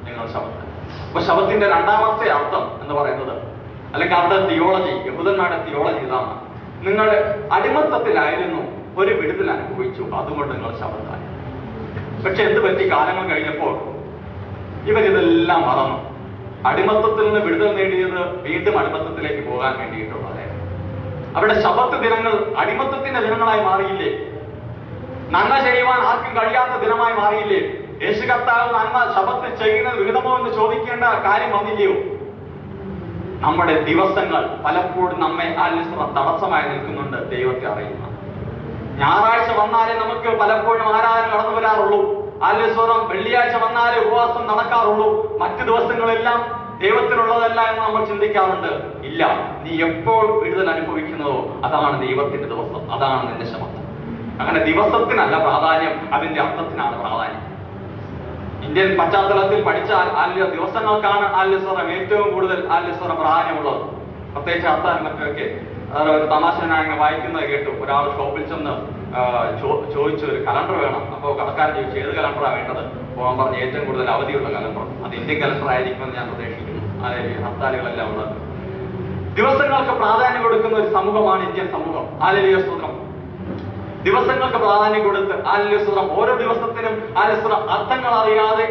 നിങ്ങൾ ശബത്ത്. അപ്പൊ ശബത്തിന്റെ രണ്ടാമത്തെ അർത്ഥം എന്ന് പറയുന്നത്, അല്ലെങ്കിൽ അവരുടെ തിയോളജി, യഹൂദന്മാരുടെ തിയോളജി ഇതാണ്: നിങ്ങൾ അടിമത്തത്തിലായിരുന്നു, ഒരു വിടുതൽ അനുഭവിച്ചു, അതുകൊണ്ട് നിങ്ങൾ ശബത്തായി. പക്ഷെ എന്ത് പറ്റി? കാലങ്ങൾ കഴിഞ്ഞപ്പോൾ ഇവരിതെല്ലാം മറന്നു. അടിമത്തത്തിൽ നിന്ന് വിടുതൽ നേടിയത് വീണ്ടും അടിമത്തത്തിലേക്ക് പോകാൻ വേണ്ടിയിട്ടുള്ളത്. അവിടെ ശബത്ത് ദിനങ്ങൾ അടിമത്തത്തിന്റെ ദിനങ്ങളായി മാറിയില്ലേ? നന്മ ചെയ്യുവാൻ ആർക്കും കഴിയാത്ത ദിനമായി മാറിയില്ലേ? യേശു കർത്താവ് നന്മ ശബത്ത് ചെയ്യുന്നത് വിഹിതമോ എന്ന് ചോദിക്കേണ്ട കാര്യം വന്നില്ലയോ? നമ്മുടെ ദിവസങ്ങൾ പലപ്പോഴും നമ്മെ തടസ്സമായി നിൽക്കുന്നുണ്ട്. ദൈവത്തെ അറിയുന്ന ഞായറാഴ്ച വന്നാലേ നമുക്ക് പലപ്പോഴും ആരാധന കടന്നു വരാറുള്ളൂ. ആലസ്വരം വെള്ളിയാഴ്ച വന്നാലേ ഉപവാസം നടക്കാറുള്ളൂ. മറ്റു ദിവസങ്ങളെല്ലാം ദൈവത്തിനുള്ളതല്ല എന്ന് നമ്മൾ ചിന്തിക്കാറുണ്ട്. ഇല്ല, നീ എപ്പോൾ വിടുതൽ അനുഭവിക്കുന്നതോ അതാണ് ദൈവത്തിന്റെ ദിവസം, അതാണ് നിന്റെ ശബത്ത്. അങ്ങനെ ദിവസത്തിനല്ല പ്രാധാന്യം, അതിന്റെ അർത്ഥത്തിനാണ് പ്രാധാന്യം. ഇന്ത്യൻ പശ്ചാത്തലത്തിൽ പഠിച്ചാൽ ദിവസങ്ങൾക്കാണ് ആലസ്വരം ഏറ്റവും കൂടുതൽ പ്രാധാന്യമുള്ളത്. പ്രത്യേകിച്ച് അർത്ഥം മറ്റൊക്കെ ഒരു തമാശ ഞാൻ വായിക്കുന്നത് കേട്ടു. ഒരാൾ ഷോപ്പിൽ ചെന്ന് ചോദിച്ചു ഒരു കലണ്ടർ വേണം. അപ്പോൾ കടക്കാരൻ ചോദിച്ചു ഏത് കലണ്ടറാണ് വേണ്ടത്? പോകാൻ പറഞ്ഞ് ഏറ്റവും കൂടുതൽ അവധിയുള്ള കലണ്ടർ, അത് ഇന്ത്യൻ കലണ്ടർ ആയിരിക്കുമെന്ന് ഞാൻ പ്രതീക്ഷിക്കുന്നു. അതായത് ഹർത്താലുകളെല്ലാം ഉള്ളത്. ദിവസങ്ങൾക്ക് പ്രാധാന്യം കൊടുക്കുന്ന ഒരു സമൂഹമാണ് ഇന്ത്യൻ സമൂഹം. ഹല്ലേലൂയ സ്തോത്രം. ദിവസങ്ങൾക്ക് പ്രാധാന്യം കൊടുത്ത് ഹല്ലേലൂയ ഓരോ ദിവസത്തിനും ഹല്ലേലൂയ അർത്ഥങ്ങൾ അറിയാതെ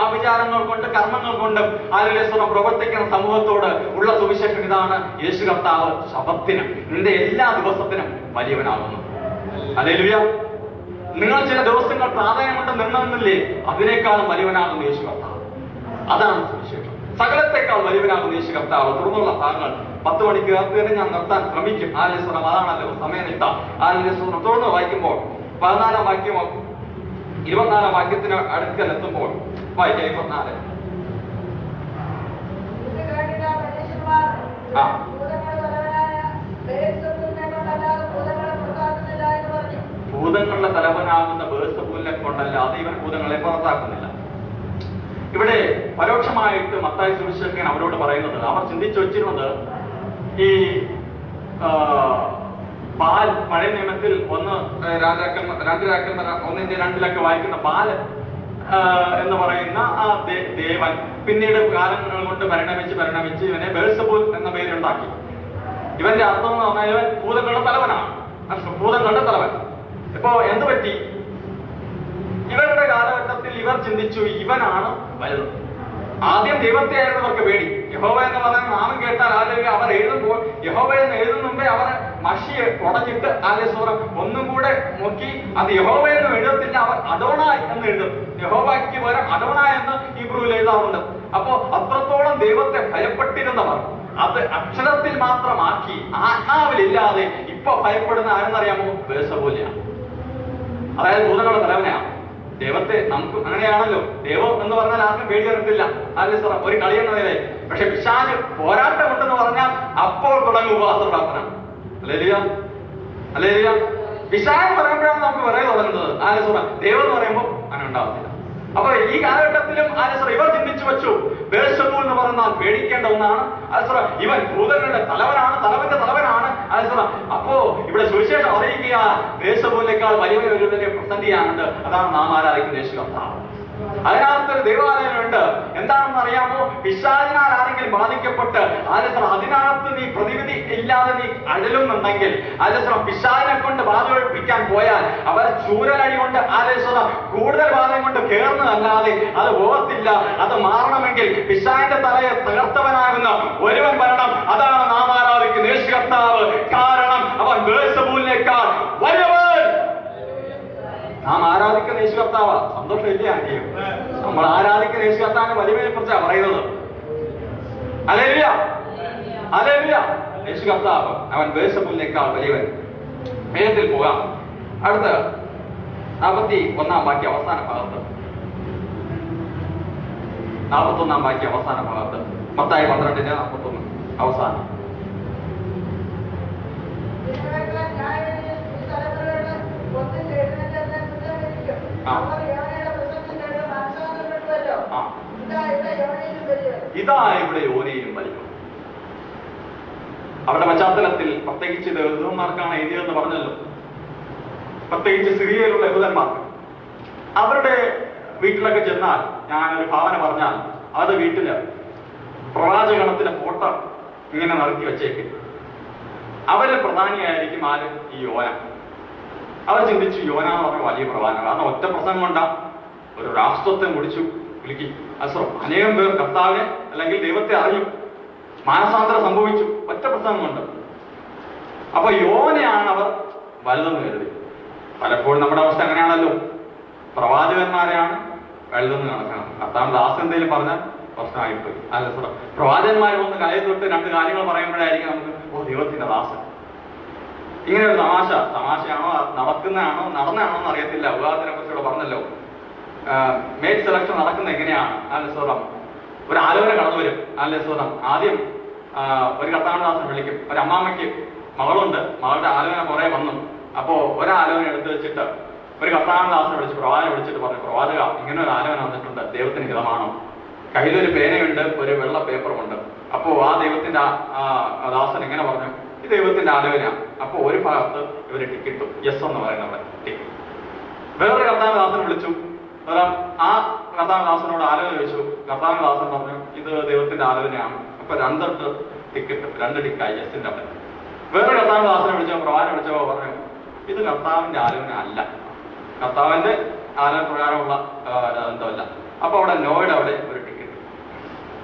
ആചാരങ്ങൾ കൊണ്ട് കർമ്മങ്ങൾ കൊണ്ടും ഹല്ലേലൂയ പ്രവർത്തിക്കുന്ന സമൂഹത്തോട് ഉള്ള സുവിശേഷം ഇതാണ്: യേശു കർത്താവ് ശബത്തിന് നിന്റെ എല്ലാ ദിവസത്തിനും വലിയവനാകുന്നു. ഹല്ലേലൂയ. നിങ്ങൾ ചില ദിവസങ്ങൾ പ്രാധാന്യം കൊണ്ട് നിന്നില്ലേ, അതിനേക്കാളും വലിയവനാകുന്നു യേശു കർത്താവ്. അതാണ് സുവിശേഷം. സകലത്തെക്കാൾ വലിയവനാകുന്ന യേശു കർത്താവ്. തുടർന്നുള്ള ഭാഗങ്ങൾ 10 മണിക്ക് കയറി ഞാൻ നിർത്താൻ ശ്രമിക്കും. ആലസ്വരം അതാണല്ലോ സമയനിഷ്ഠ. ആലസ്വരം തുടർന്ന് വായിക്കുമ്പോൾ 14-ാം വാക്യമോ 24-ാം വാക്യത്തിന് അടുക്കൽ എത്തുമ്പോൾ വായിക്കാം. 24. ഭൂതങ്ങളുടെ തലവനാകുന്ന ബേൽസെബൂലിനെ കൊണ്ടല്ലാതെ ഇവൻ ഭൂതങ്ങളെ പുറത്താക്കുന്നില്ല. ഇവിടെ പരോക്ഷമായിട്ട് മത്തായി സുവിശേഷകൻ അവരോട് പറയുന്നത്, അവർ ചിന്തിച്ചു വെച്ചിരുന്നത് ഈ ബാൽ, പഴയ നിയമത്തിൽ 2 രാജാക്കന്മാർ 1-2 വായിക്കുന്ന ബാൽ എന്ന് പറയുന്ന ആ ദേവൻ പിന്നീട് കാലങ്ങൾ കൊണ്ട് പരിണമിച്ച് ഇവനെ ബേൽസെബൂൽ എന്ന പേരുണ്ടാക്കി. ഇവന്റെ അർത്ഥം എന്ന് പറഞ്ഞാൽ ഇവൻ ഭൂതങ്ങളുടെ തലവനാണ്, ഭൂതങ്ങളുടെ തലവൻ. ഇപ്പോ എന്ത് പറ്റി? ഇവരുടെ കാലഘട്ടത്തിൽ ഇവർ ചിന്തിച്ചു ഇവനാണ് വലുത്. ആദ്യം ദൈവത്തെ ആയിരുന്നു അവർക്ക് പേടി. യഹോവ എന്ന് പറഞ്ഞ നാമം കേട്ടാൽ ആദ്യം അവർ മഷിയെ ഉടഞ്ഞിട്ട് ആലേശ്വരം ഒന്നും കൂടെ നോക്കി അത് യഹോവ എന്ന് എഴുതത്തില്ല, അവർ അഡോണായ് എന്ന് എഴുതും. യഹോവയ്ക്ക് പകരം അഡോണായ് എന്ന് ഹീബ്രുവിൽ എഴുതാറുണ്ട്. അപ്പോ അത്രത്തോളം ദൈവത്തെ ഭയപ്പെട്ടിരുന്നവർ അത് അക്ഷരത്തിൽ മാത്രമാക്കി ആത്മാവിലില്ലാതെ ഇപ്പൊ ഭയപ്പെടുന്ന ആരെന്നറിയാമോ? ബേൽസെബൂലിനെയാണ്. അതായത് ഭൂതങ്ങളുടെ തലവനെയാണ്. ദൈവത്തെ നമുക്ക് അങ്ങനെയാണല്ലോ, ദൈവം എന്ന് പറഞ്ഞാൽ ആർക്കും പേടി വരത്തില്ല, ആലേശ്വരം ഒരു കളിയെന്ന നിലയിൽ. പക്ഷെ പിശാച് പോരാട്ടമുണ്ടെന്ന് പറഞ്ഞാൽ അപ്പോൾ തുടങ്ങും ഉപവാസ പ്രാർത്ഥന. Hallelujah, hallelujah. പിശാച് പറയുമ്പോഴാണ് നമുക്ക് വിറയ തുടങ്ങുന്നത്. ആലേശ്വരം ദൈവം എന്ന് പറയുമ്പോൾ അങ്ങനെ ഉണ്ടാവത്തില്ല. അപ്പൊ ഈ കാലഘട്ടത്തിലും ആലേശ്വരം ഇവർ ചിന്തിച്ചു വെച്ചു, ബേൽസെബൂൽ എന്ന് പറഞ്ഞാൽ പേടിക്കേണ്ട ഒന്നാണ്. ആലേശ്വരം ഇവൻ ഭൂതങ്ങളുടെ തലവനാണ്, തലവന്റെ തലവനാണ്. ആലേശ്വരം അപ്പോ ഇവിടെ സുവിശേഷം അറിയിക്കുക, ബേൽസെബൂലിനേക്കാൾ വലിയ ഒരു പ്രസന്റ് ചെയ്യാനുണ്ട്. അതാണ് നാം ആരാധിക്കുന്ന യേശു കർത്താവ്. അതിനകത്തൊരു ദൈവാലയമുണ്ട്. എന്താണെന്ന് അറിയാമോ? പിശാചിനാൽ ആരെങ്കിലും ബാധിക്കപ്പെട്ട് ആലേശ്വരം അതിനകത്ത് നീ പ്രതിവിധി ഇല്ലാതെ നീ അഴലുന്നുണ്ടെങ്കിൽ, ആലേശ്വരം പിശാചിനെ കൊണ്ട് ബാധ ഒഴിപ്പിക്കാൻ പോയാൽ അവർ ചൂരലടി കൊണ്ട് ആലേശ്വരം കൂടുതൽ ബാധം കൊണ്ട് കേറുന്നതല്ലാതെ അത് പോകത്തില്ല. അത് മാറണമെങ്കിൽ പിശാചിന്റെ തലയെ തകർത്തവനാകുന്ന ഒരുവൻ വരണം. അതാണ് നാം ആരാധിക്കുന്ന യേശു കർത്താവ്. കാരണം അവൻ ബേൽസെബൂലിനേക്കാൾ വലിയവൻ. നാം ആരാധിക്കുന്ന യേശു കർത്താവ്. സന്തോഷമില്ല ആന്റിയോ? നമ്മൾ ആരാധിക്കുന്ന യേശു കർത്താവിന്റെ വലിയവനെ കുറിച്ചാണ് പറയുന്നത്. Hallelujah, hallelujah. യേശു കർത്താവ് അവൻ ബേൽസെബൂലിനേക്കാൾ വലിയവൻ. വേഗത്തിൽ പോകാം. അടുത്ത 41 വാക്യം അവസാന ഭാഗത്ത്, 41 വാക്യം അവസാന ഭാഗത്ത്, മത്തായി 12:41 അവസാനം. ഇതാ ഇവിടെ യോനയിലും വലിയ. അവരുടെ പശ്ചാത്തലത്തിൽ പ്രത്യേകിച്ച് ഇത് യഹൂദന്മാർക്കാണ് എഴുതിയതെന്ന് പറഞ്ഞല്ലോ. പ്രത്യേകിച്ച് സിറിയയിലുള്ള യഹൂദന്മാർക്ക് അവരുടെ വീട്ടിലൊക്കെ ചെന്നാൽ, ഞാനൊരു ഭാവന പറഞ്ഞാൽ അത് വീട്ടില് പ്രവാചകണത്തിലെ ഫോട്ടോ ഇങ്ങനെ നടത്തി വെച്ചേക്കും. അവരിൽ പ്രധാനിയായിരിക്കും ആര്? ഈ യോന. അവർ ചിന്തിച്ചു, യോന എന്ന് പറഞ്ഞ വലിയ പ്രധാനം. കാരണം ഒറ്റ പ്രസംഗം കൊണ്ടാ ഒരു രാഷ്ട്രത്തെ മുടിച്ചു കുലുക്കി. അനേകം പേർ കർത്താവിനെ അല്ലെങ്കിൽ ദൈവത്തെ അറിഞ്ഞു, മാനസാന്തരം സംഭവിച്ചു ഒറ്റ പ്രസംഗം കൊണ്ട്. അപ്പൊ യോനയാണ് അവർ വലുതെന്ന് കരുതി. പലപ്പോഴും നമ്മുടെ അവസ്ഥ അങ്ങനെയാണല്ലോ, പ്രവാചകന്മാരെയാണ് വലുതെന്ന് കണക്കാണ്. കർത്താവിന്റെ ദാസൻ എന്തെങ്കിലും പറഞ്ഞാൽ പ്രശ്നമായിപ്പോയി. അല്ല, പ്രവാചകന്മാരെ ഒന്ന് കയ്യിൽ തൊട്ട് 2 കാര്യങ്ങൾ പറയുമ്പോഴായിരിക്കും നമുക്ക് ദൈവത്തിന്റെ ദാസൻ. ഇങ്ങനെ ഒരു തമാശയാണോ നടക്കുന്നതാണോ നടന്നതാണോ എന്ന് അറിയത്തില്ല. വിവാഹത്തിനെ കുറിച്ചുള്ള പറഞ്ഞല്ലോ, മേറ്റ് സെലക്ഷൻ നടക്കുന്നത് എങ്ങനെയാണ്? ആലസ്വരം ഒരു ആലോചന കടന്നു വരും. ആലസ്വരം ആദ്യം ഒരു കർത്താവിദാസൻ വിളിക്കും. ഒരു അമ്മാമ്മയ്ക്ക് മകളുണ്ട്, മകളുടെ ആലോചന കുറെ വന്നു. അപ്പോ ഒരാലോചന എടുത്തു വെച്ചിട്ട് ഒരു കർത്താവിദാസനെ വിളിച്ച് പ്രവാചകനെ വിളിച്ചിട്ട് പറഞ്ഞു, പ്രവാചക ഇങ്ങനെ ഒരു ആലോചന വന്നിട്ടുണ്ട്, ദൈവത്തിന് ഹിതമാണോ? കയ്യിലൊരു പേനയുണ്ട്, ഒരു വെള്ള പേപ്പറുമുണ്ട്. അപ്പോ ആ ദൈവത്തിന്റെ ദാസൻ ഇങ്ങനെ പറഞ്ഞു, ഈ ദൈവത്തിന്റെ ആലോചന. അപ്പൊ ഒരു ഭാഗത്ത് ഇവര് ടിക്കിട്ടു, യെസ് എന്ന് പറയുന്നവരെ ടിക്കറ്റ്. വേറൊരു കർത്താവിദാസനെ വിളിച്ചു. ആ കർത്താവിദാസനോട് ആലോചന ചോദിച്ചു. കർത്താവിദാസൻ പറഞ്ഞു, ഇത് ദൈവത്തിന്റെ ആലോചനയാണ്. അപ്പൊ 2 ടിക്കറ്റ്, 2 ടിക്കായി യെസിന്റെ അവിടെ. വേറൊരു കർത്താവിദാസനെ വിളിച്ചോ, പ്രവാചകനെ വിളിച്ചോ പറഞ്ഞു, ഇത് കർത്താവിന്റെ ആലോചന അല്ല, കർത്താവിന്റെ ആലോചന പ്രകാരമുള്ള എന്തല്ല. അപ്പൊ അവിടെ നോയുടെ അവിടെ ഒരു ടിക്കറ്റ്.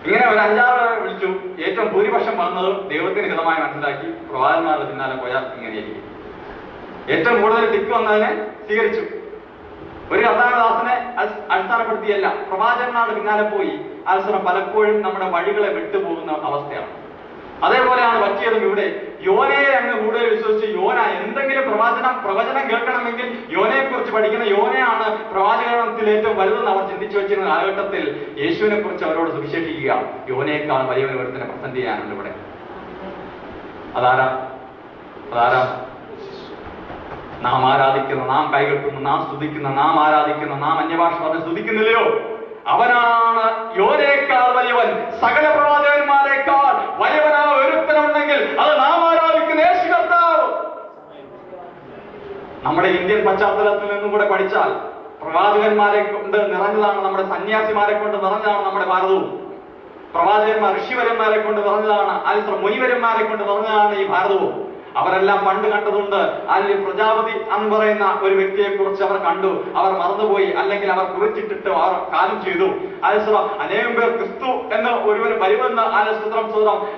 ഇങ്ങനെ ഒരു 5-6 വിളിച്ചു. ഏറ്റവും ഭൂരിപക്ഷം വന്നത് ദൈവത്തിന് ഹിതമായി മനസ്സിലാക്കി പ്രവാചകന്മാരുടെ പിന്നാലെ പോയാൽ ഇങ്ങനെയായിരിക്കും. ഏറ്റവും കൂടുതൽ ടിക്ക് വന്നതിനെ സ്വീകരിച്ചു. ഒരു കർത്താവിദാസനെ അടിസ്ഥാനപ്പെടുത്തിയല്ല, പ്രവാചകന്മാരുടെ പിന്നാലെ പോയി. ആൽസരം പലപ്പോഴും നമ്മുടെ വഴികളെ വിട്ടുപോകുന്ന അവസ്ഥയാണ്. അതേപോലെയാണ് പറ്റിയതും ഇവിടെ. യോനയെ അങ്ങ് കൂടുതൽ വിശ്വസിച്ച് യോന എന്തെങ്കിലും പ്രവചനം കേൾക്കണമെങ്കിൽ യോനയെ കുറിച്ച് പഠിക്കുന്ന യോനയാണ് പ്രവാചകത്തിൽ ഏറ്റവും വലുതെന്ന് അവർ ചിന്തിച്ചു വെച്ചിരുന്ന കാലഘട്ടത്തിൽ യേശുവിനെ കുറിച്ച് അവരോട് സുവിശേഷിക്കുക. യോനയേക്കാൾ വലിയവൻ ഒരുത്തനെ പ്രസന്റ് ചെയ്യാനുണ്ട് ഇവിടെ. അതാരാ? നാം ആരാധിക്കുന്ന, നാം കൈകെട്ടുന്ന, നാം സ്തുതിക്കുന്ന, നാം ആരാധിക്കുന്ന, നാം അന്യഭാഷ പറഞ്ഞ് സ്തുതിക്കുന്നില്ലയോ? അവനാണ് യോനയേക്കാൾ വലിയവൻ. സകല പ്രവാചകന്മാരെക്കാൾ വലിയവനാ ഒരുത്തനുണ്ടെങ്കിൽ അത് നാം ആരാധിക്കുന്ന യേശു കർത്താവ്. നമ്മുടെ ഇന്ത്യൻ പശ്ചാത്തലത്തിൽ നിന്നും കൂടെ പഠിച്ചാൽ പ്രവാചകന്മാരെ കൊണ്ട് നിറഞ്ഞതാണ്, നമ്മുടെ സന്യാസിമാരെ കൊണ്ട് നിറഞ്ഞതാണ് നമ്മുടെ ഭാരതവും. പ്രവാചകന്മാർ ഋഷിവരന്മാരെ കൊണ്ട് നിറഞ്ഞതാണ്, മുനിവരന്മാരെ കൊണ്ട് നിറഞ്ഞതാണ് ഈ ഭാരതവും. അവരെല്ലാം പണ്ട് കണ്ടതുണ്ട്. അതിൽ പ്രജാപതി എന്ന് പറയുന്ന ഒരു വ്യക്തിയെ കുറിച്ച് അവർ കണ്ടു. അവർ മറന്നുപോയി, അല്ലെങ്കിൽ അവർ കുറിച്ചിട്ടിട്ട് അവർ കാര്യം ചെയ്തു. അനേകം പേർ ക്രിസ്തു എന്ന് ഒരുവൻ വരുമെന്ന് സുത്രം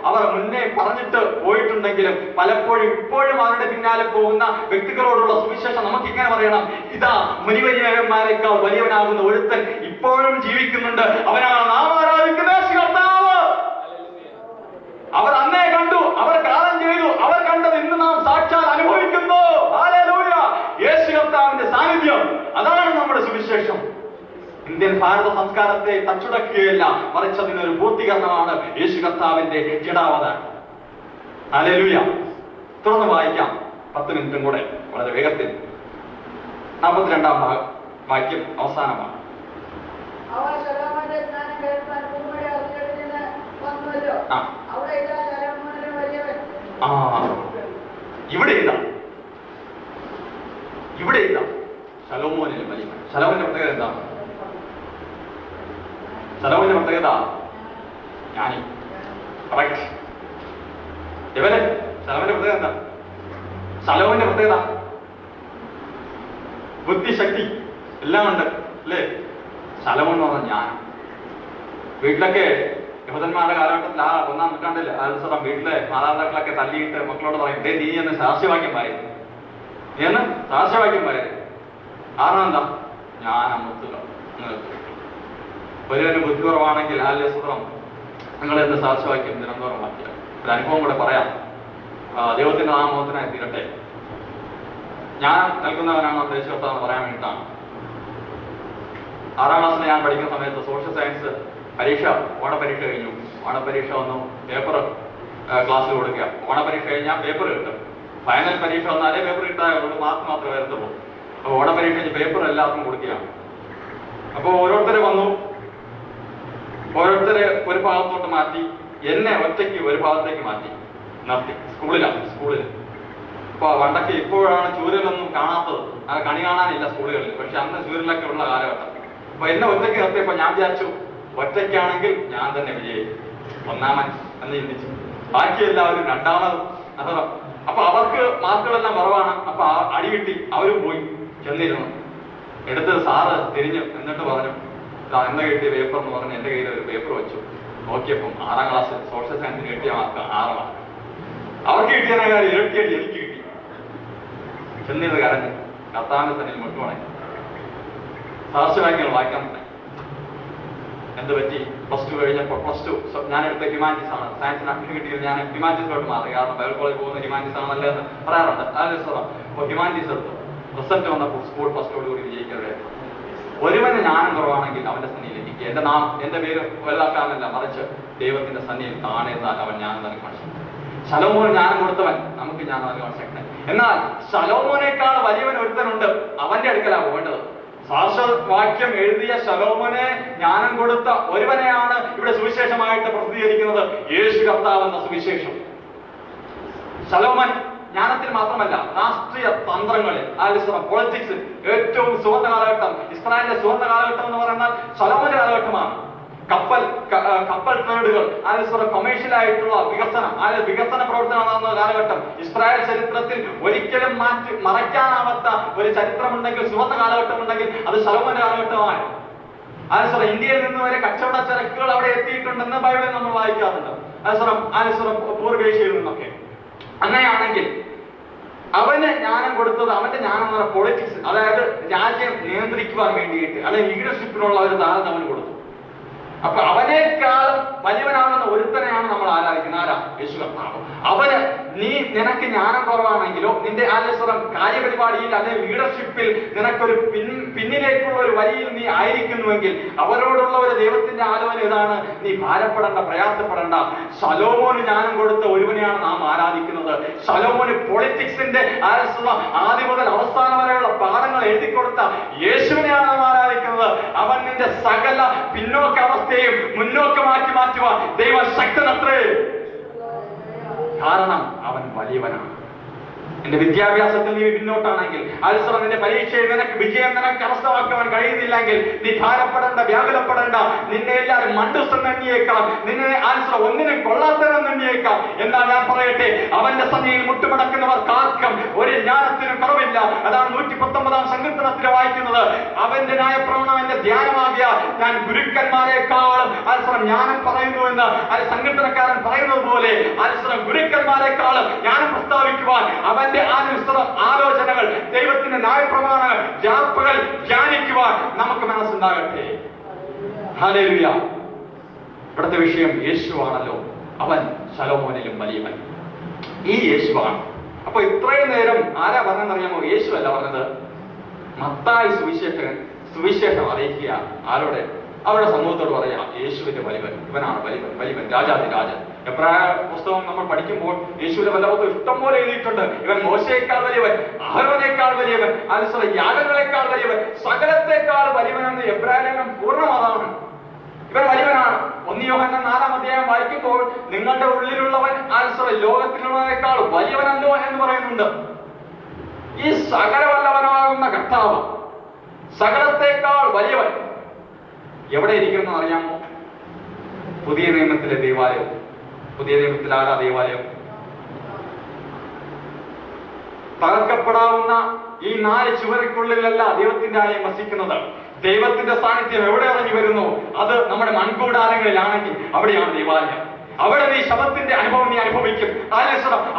അവർ മുന്നേ പറഞ്ഞിട്ട് പോയിട്ടുണ്ടെങ്കിലും പലപ്പോഴും ഇപ്പോഴും അവരുടെ പിന്നാലെ പോകുന്ന വ്യക്തികളോടുള്ള സുവിശേഷം നമുക്ക് ഇങ്ങനെ പറയണം: ഇതാ മുനിവര്യന്മാരെക്കാൾ വലിയവനാകുന്ന ഒരുത്തൻ ഇപ്പോഴും ജീവിക്കുന്നുണ്ട്, അവനാണ് നാം ആരാധിക്കുന്ന കർത്താവ്. അവർ അന്നേ കണ്ടു, അവർ കാലം ചെയ്തു, അവർ കണ്ടത് ഇന്ന് നാം സാക്ഷാൽ അനുഭവിക്കുന്നു. ഹല്ലേലൂയ! യേശു കർത്താവിന്റെ സാന്നിധ്യം, അതാണ് നമ്മുടെ സുവിശേഷം. ഇന്ത്യൻ ഭാരത സംസ്കാരത്തെ തച്ചുടക്കുകയല്ല, മറിച്ച് അതിനൊരു പൂർത്തീകരണമാണ് യേശു കർത്താവിന്റെ ജഡാവതാരം. ഹല്ലേലൂയ! തുറന്ന് വായിക്കാം 10 മിനിറ്റും കൂടെ വളരെ വേഗത്തിൽ. 42-ാം വാക്യം അവസാനമാണ്. ഇവിടെ ഇതാ ശലോമോനിലെ വലിയവൻ. ശലോമോന്റെ പ്രത്യേകത എന്താണ്? ശലോമോന്റെ പ്രത്യേകത ജ്ഞാനി. കറക്റ്റ്. ഇവന് ശലോമോന്റെ പ്രത്യേകത എന്താ? ശലോമോന്റെ പ്രത്യേകത ബുദ്ധിശക്തി എല്ലാം ഉണ്ട്, അല്ലേ? ശലോമോൻ എന്ന് പറഞ്ഞ ജ്ഞാനം. വീട്ടിലൊക്കെ യഹൂദന്മാരുടെ കാലഘട്ടത്തിൽ ആ 1-ാം നൂറ്റാണ്ടിൽ വീട്ടിലെ മാതാപിതാക്കളൊക്കെ തല്ലിയിട്ട് മക്കളോട് പറയും: നീ എന്ന് സാക്ഷ്യവാക്യം പായിരുന്നു, നീ എന്ന് സാക്ഷ്യവാക്യം പായിരുന്നു. കാരണം എന്താ? ജ്ഞാനം മുത്തുക. ഒരുവന് ബുദ്ധി കുറവാണെങ്കിൽ നിങ്ങൾ എന്ന് സാക്ഷ്യവാക്യം ദിനംതോറും വാക്യ. ഒരു അനുഭവം കൂടെ പറയാം. ദൈവത്തിന്റെ നാമോഹത്തിനായി തീരട്ടെ. ഞാൻ നൽകുന്നവനാണ് ദേശകർത്താന്ന് പറയാൻ വേണ്ടിയിട്ടാണ്. 6-ാം ക്ലാസ്സിൽ ഞാൻ പഠിക്കുന്ന സമയത്ത് സോഷ്യൽ സയൻസ് പരീക്ഷ, ഓണപരീക്ഷ കഴിഞ്ഞു. ഓണപരീക്ഷ വന്നു, പേപ്പർ ക്ലാസ്സിൽ കൊടുക്കുക. ഓണപരീക്ഷ കഴിഞ്ഞാൽ പേപ്പർ കിട്ടും. ഫൈനൽ പരീക്ഷ വന്നാലേ പേപ്പർ കിട്ടാറുള്ളൂ, മാർക്ക് മാത്രമേ വരത്തുള്ളൂ. അപ്പോൾ ഓണപരീക്ഷ കഴിഞ്ഞ് പേപ്പർ എല്ലാവർക്കും കൊടുക്കുകയാണ്. അപ്പോൾ ഓരോരുത്തരെ വന്നു, ഓരോരുത്തരെ ഒരു ഭാഗത്തോട്ട് മാറ്റി, എന്നെ ഒറ്റയ്ക്ക് ഒരു ഭാഗത്തേക്ക് മാറ്റി നിർത്തി. സ്കൂളിൽ ഇപ്പൊ പണ്ടൊക്കെ, ഇപ്പോഴാണ് ചൂരലൊന്നും കാണാത്തത്, കണി കാണാനില്ല സ്കൂളുകളിൽ. പക്ഷെ അന്ന് ചൂരലൊക്കെ ഉള്ള കാലഘട്ടം. അപ്പൊ എന്നെ ഒറ്റയ്ക്ക് നിർത്തിയപ്പോ ഞാൻ വിചാരിച്ചു, ഒറ്റയ്ക്കാണെങ്കിൽ ഞാൻ തന്നെ വിജയിക്കും, ഒന്നാമൻ എന്ന് ചിന്തിച്ചു. ബാക്കി എല്ലാവരും രണ്ടാമത്. അപ്പൊ അവർക്ക് മാർക്കുകളെല്ലാം കുറവാണ്. അപ്പൊ അടി കിട്ടി, അവരും പോയി ചെന്നിരുന്നു. എടുത്ത് സാറ് തിരിഞ്ഞു എന്നിട്ട് പറഞ്ഞു, എന്താ കിട്ടിയ പേപ്പർ എന്ന് പറഞ്ഞ് എന്റെ കയ്യിൽ ഒരു പേപ്പർ വെച്ചു. നോക്കിയപ്പം 6-ാം ക്ലാസ്സിൽ സോഷ്യൽ സയൻസിന് കിട്ടിയ മാർക്ക് 6 മാർക്ക്. അവർക്ക് കിട്ടിയതിനേക്കാൾ ഇരട്ടിയായിട്ട് എനിക്ക് കിട്ടി. ചെന്നിരുന്ന് കരഞ്ഞ് കർത്താവിന്റെ തന്നെ മുട്ടുവാണേ. സാക്ഷ്യവാക്യങ്ങൾ വായിക്കാൻ തന്നെ എന്ത് പറ്റി? +2 കഴിഞ്ഞപ്പോൾ +2 ഞാൻ എടുത്ത ഹ്യൂമാനിറ്റീസ് ആണ്. സയൻസിന് അഡ്മിഷൻ കിട്ടിയത് ഞാൻ ഹ്യൂമാനിറ്റീസിലോട്ട് മാറി. കാരണം ബൈബിൾ കോളേജ് പോകുന്ന ഹ്യൂമാനിറ്റീസ് ആണ് നല്ലതെന്ന് പറയാറുണ്ട്. അപ്പോൾ ഹ്യൂമാനിറ്റീസ് എടുത്തു. റിസൾട്ട് വന്നപ്പോൾ സ്കൂൾ +2 വിജയിക്കരുതായിരുന്നു. ഒരുവന് ജ്ഞാനം കുറവാണെങ്കിൽ അവന്റെ സന്നിധിയിൽ എനിക്ക് എന്റെ പേര് വലുതാക്കാനല്ല, മറിച്ച് ദൈവത്തിന്റെ സന്നിധിയിൽ താണെന്നാൽ അവൻ ജ്ഞാനം നൽകി മനസ്സിലാക്കും. ശലോമോന് ജ്ഞാനം കൊടുത്തവൻ നമുക്ക് ജ്ഞാനം നൽകി മനസ്സിലാക്കണം. എന്നാൽ ശലോമോനേക്കാൾ വലിയവൻ ഒരുത്തനുണ്ട്, അവന്റെ അടുക്കലാണ് പോകേണ്ടത്. സാക്ഷ്യവാക്യം എഴുതിയ ശലോമോനെ ജ്ഞാനം കൊടുത്ത ഒരുവനെയാണ് ഇവിടെ സുവിശേഷമായിട്ട് പ്രസിദ്ധീകരിക്കുന്നത്, യേശു കർത്താവ് എന്ന സുവിശേഷം. ശലോമോൻ ജ്ഞാനത്തിൽ മാത്രമല്ല, രാഷ്ട്രീയ തന്ത്രങ്ങളിൽ, പൊളിറ്റിക്സിൽ ഏറ്റവും സുവർണ്ണ കാലഘട്ടം, ഇസ്രായേലിന്റെ സുവർണ്ണ കാലഘട്ടം എന്ന് പറയുന്നത് ശലോമോന്റെ കാലഘട്ടമാണ്. കപ്പൽ ട്രേഡുകൾ, കൊമേഴ്ഷ്യൽ ആയിട്ടുള്ള വികസന പ്രവർത്തനം നടന്ന കാലഘട്ടം. ഇസ്രായേൽ ചരിത്രത്തിൽ ഒരിക്കലും മറയ്ക്കാനാവാത്ത ഒരു ചരിത്രമുണ്ടെങ്കിൽ, സുവർണ്ണ കാലഘട്ടം ഉണ്ടെങ്കിൽ അത് ശലോമോന്റെ കാലഘട്ടമാണ്. ഇന്ത്യയിൽ നിന്ന് വരെ കച്ചവട ചരക്കുകൾ അവിടെ എത്തിയിട്ടുണ്ടെന്ന് ബൈബിളിൽ നമ്മൾ വായിക്കാറുണ്ട്. പൂർവേഷ്യയിൽ നിന്നൊക്കെ. അങ്ങനെയാണെങ്കിൽ അവന് ജ്ഞാനം കൊടുത്തത്, അവന്റെ ജ്ഞാനം എന്ന് പറഞ്ഞ പൊളിറ്റിക്സ്, അതായത് രാജ്യം നിയന്ത്രിക്കുവാൻ വേണ്ടിയിട്ട്, അല്ലെങ്കിൽ ലീഡർഷിപ്പിനുള്ള ഒരു താരം അവന് കൊടുത്തു. അപ്പൊ അവനേക്കാളും വലിയവനാണെന്ന ഒരുത്തനെയാണ് നമ്മൾ ആരാധിക്കുന്നത്. ആരാ? യേശു കർത്താവ്. അവന് നിനക്ക് ജ്ഞാനം കുറവാണെങ്കിലോ, നിന്റെ കാര്യപരിപാടിയിൽ അല്ലെങ്കിൽ ലീഡർഷിപ്പിൽ നിനക്കൊരു പിന്നിലേക്കുള്ള ഒരു വരിയിൽ നീ ആയിരിക്കുന്നുവെങ്കിൽ അവരോടുള്ള ഒരു ദൈവത്തിന്റെ ആലോചന ഇതാണ്: നീ ഭാരപ്പെടേണ്ട, പ്രയാസപ്പെടേണ്ട. ശലോമോന് ജ്ഞാനം കൊടുത്ത ഒരുവനെയാണ് നാം ആരാധിക്കുന്നത്. ശലോമോന് പൊളിറ്റിക്സിന്റെ ആദ്യം മുതൽ അവസാനം വരെയുള്ള പാഠങ്ങൾ എഴുതി കൊടുത്ത യേശുവിനെയാണ് നാം ആരാധിക്കുന്നത്. അവൻ നിന്റെ സകല പിന്നോക്ക അവസ്ഥയും മുന്നോക്കമാക്കി മാറ്റുവാൻ ദൈവം ശക്തനത്രേ. കാരണം അവൻ വലിയവനാണ്. എന്റെ വിദ്യാഭ്യാസത്തിൽ നീ പിന്നോട്ടാണെങ്കിൽ, നിന്റെ പരീക്ഷയിൽ വിജയം നിനക്ക് കരസ്ഥമാക്കുവാൻ കഴിയുന്നില്ലെങ്കിൽ, നീ ഭാരപ്പെടേണ്ട, വ്യാകുലപ്പെടേണ്ട. നിന്നെ എല്ലാവരും മണ്ടുസെന്നെണ്ണിയേക്കാം, നിന്നെ ഒന്നിനും കൊള്ളാത്തവരെന്നെണ്ണിയേക്കാം. എന്നാൽ ഞാൻ പറയുന്നത്, പറയട്ടെ, അവന്റെ സന്നിധിയിൽ മുട്ടുമടക്കുന്നവർക്കാർക്കും ഒരു ജ്ഞാനത്തിനും കുറവില്ല. അതാണ് 119 സങ്കീർത്തനത്തിൽ വായിക്കുന്നത്. അവന്റെ ന്യായപ്രമാണം എന്റെ ധ്യാനമാകിയ ഞാൻ ഗുരുക്കന്മാരെക്കാളും ജ്ഞാനം പറയുന്നുവെന്ന് സങ്കീർത്തനക്കാരൻ പറയുന്നത് പോലെ ഗുരുക്കന്മാരെക്കാളും ജ്ഞാനം പ്രസ്താവിക്കുവാൻ അവന്റെ ആലോചനകൾ, ദൈവത്തിന്റെ ന്യായപ്രമാണങ്ങൾ, ജാപ്പകൾ ധ്യാനിക്കുവാൻ നമുക്ക് മനസ്സുണ്ടാകട്ടെ. ഹല്ലേലൂയ. ഇവിടുത്തെ വിഷയം യേശുവാണല്ലോ. അവൻ ശലോമോനിലും വലിയവൻ. ഈ യേശുവാണ്. അപ്പൊ ഇത്രയും നേരം ആരാ പറഞ്ഞെന്നറിയാമോ? യേശു അല്ല പറഞ്ഞത്. മത്തായി സുവിശേഷം അറിയിക്കുക. ആരോടെ? അവരുടെ സമൂഹത്തോട് പറയാം, യേശുവിന്റെ വലിവൻ, ഇവനാണ് വലിവൻ, രാജാതി രാജൻ. എബ്രായ പുസ്തകം നമ്മൾ പഠിക്കുമ്പോൾ യേശുവിന്റെ വല്ലഭത്വം ഇഷ്ടം പോലെ എഴുതിയിട്ടുണ്ട്. ഇവൻ മോശയേക്കാൾ വലിയവൻ, അഹരോനേക്കാൾ വലിയവൻ, യാഗങ്ങളെക്കാൾ വലിയവൻ, സകലത്തെക്കാൾ വലിയവനെന്ന് എബ്രായ ലേഖനം പൂർണ്ണമാണ്. ഇവൻ വലിയവനാണ്. 1 യോഹന്നാൻ 4-ാം അധ്യായം വായിക്കുമ്പോൾ നിങ്ങളുടെ ഉള്ളിലുള്ളവൻ ലോകത്തിലുള്ളവനേക്കാൾ വലിയവനല്ലോ എന്ന് പറയുന്നുണ്ട്. ഈ സകലവല്ലവനാകുന്ന കർത്താവ്, സകലത്തെക്കാൾ വലിയവൻ എവിടെ ഇരിക്കുമെന്ന് അറിയാമോ? പുതിയ നിയമത്തിലെ ദേവാലയം. പുതിയ നിയമത്തിൽ ആരാ ദേവാലയം? തകർക്കപ്പെടാവുന്ന ഈ 4 ചുവരയ്ക്കുള്ളിലല്ല ദൈവത്തിന്റെ ആലയം വസിക്കുന്നത്. ദൈവത്തിന്റെ സാന്നിധ്യം എവിടെ ഇറങ്ങി വരുന്നു? അത് നമ്മുടെ മൺകൂടാരങ്ങളിലാണെങ്കിൽ അവിടെയാണ് ദേവാലയം. അവിടെ നീ ശബത്തിന്റെ അനുഭവം നീ അനുഭവിക്കും.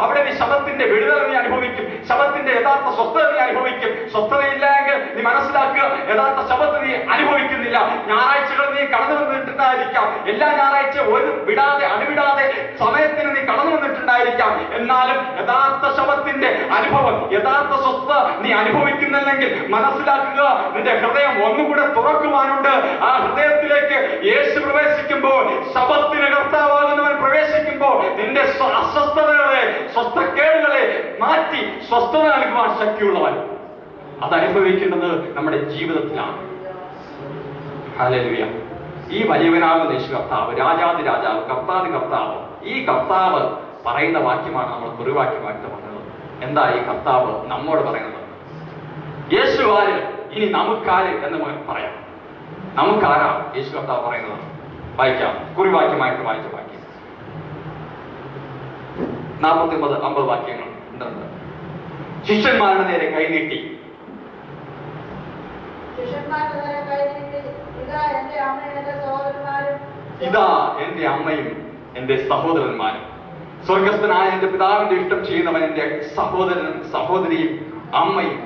അവിടെ നീ ശബത്തിന്റെ വിടുതൽ നീ അനുഭവിക്കും. ശബത്തിന്റെ യഥാർത്ഥ സ്വസ്ഥത നീ അനുഭവിക്കും. സ്വസ്ഥതയില്ലെങ്കിൽ നീ മനസ്സിലാക്കുക, യഥാർത്ഥ ശബത്ത് നീ അനുഭവിക്കുന്നില്ല. ഞായറാഴ്ചകൾ നീ കടന്നു വന്നിട്ടുണ്ടായിരിക്കാം. എല്ലാ ഞായറാഴ്ച ഒരു വിടാതെ അണിവിടാതെ സമയത്തിന് നീ കടന്നു വന്നിട്ടുണ്ടായിരിക്കാം. എന്നാലും യഥാർത്ഥ ശബത്തിന്റെ അനുഭവം, യഥാർത്ഥ സ്വസ്ഥത നീ അനുഭവിക്കുന്നില്ലെങ്കിൽ മനസ്സിലാക്കുക, നിന്റെ ഹൃദയം ഒന്നുകൂടെ തുറക്കുവാനുണ്ട്. ആ ഹൃദയത്തിലേക്ക് യേശു പ്രവേശിക്കുമ്പോൾ, ശബത്തിന് കർത്താവാകുന്ന പ്രവേശിക്കുമ്പോൾ നിന്റെ അസ്വസ്ഥതകളെ, സ്വസ്ഥക്കേടുകളെ മാറ്റി സ്വസ്ഥത നൽകുവാൻ ശക്തിയുള്ളവൻ. അതനുഭവിക്കേണ്ടത് നമ്മുടെ ജീവിതത്തിലാണ്. ഹല്ലേലൂയ. ഈ വലിയവനാകുന്ന യേശു കർത്താവ്, രാജാതി രാജാവ്, കർത്താതി കർത്താവ്, ഈ കർത്താവ് പറയുന്ന വാക്യമാണ് നമ്മൾ കുറിവാക്യമായിട്ട് പറഞ്ഞത്. എന്താ ഈ കർത്താവ് നമ്മോട് പറയുന്നത്? യേശു ആര്, ഇനി നമുക്കാര് എന്ന് പറയാം. നമുക്കാരാ യേശു കർത്താവ് പറയുന്നത്? വായിക്കാം, കുറിവാക്യമായിട്ട് വായിച്ച വാക്യം 49-50 വാക്യങ്ങൾ ഉണ്ട്. ശിഷ്യന്മാരുടെ നേരെ കൈനീട്ടി, ഇതാ എന്റെ അമ്മയും എന്റെ സഹോദരന്മാരും. സ്വർഗസ്ഥനായ എന്റെ പിതാവിന്റെ ഇഷ്ടം ചെയ്യുന്നവൻ എന്റെ സഹോദരനും സഹോദരിയും അമ്മയും.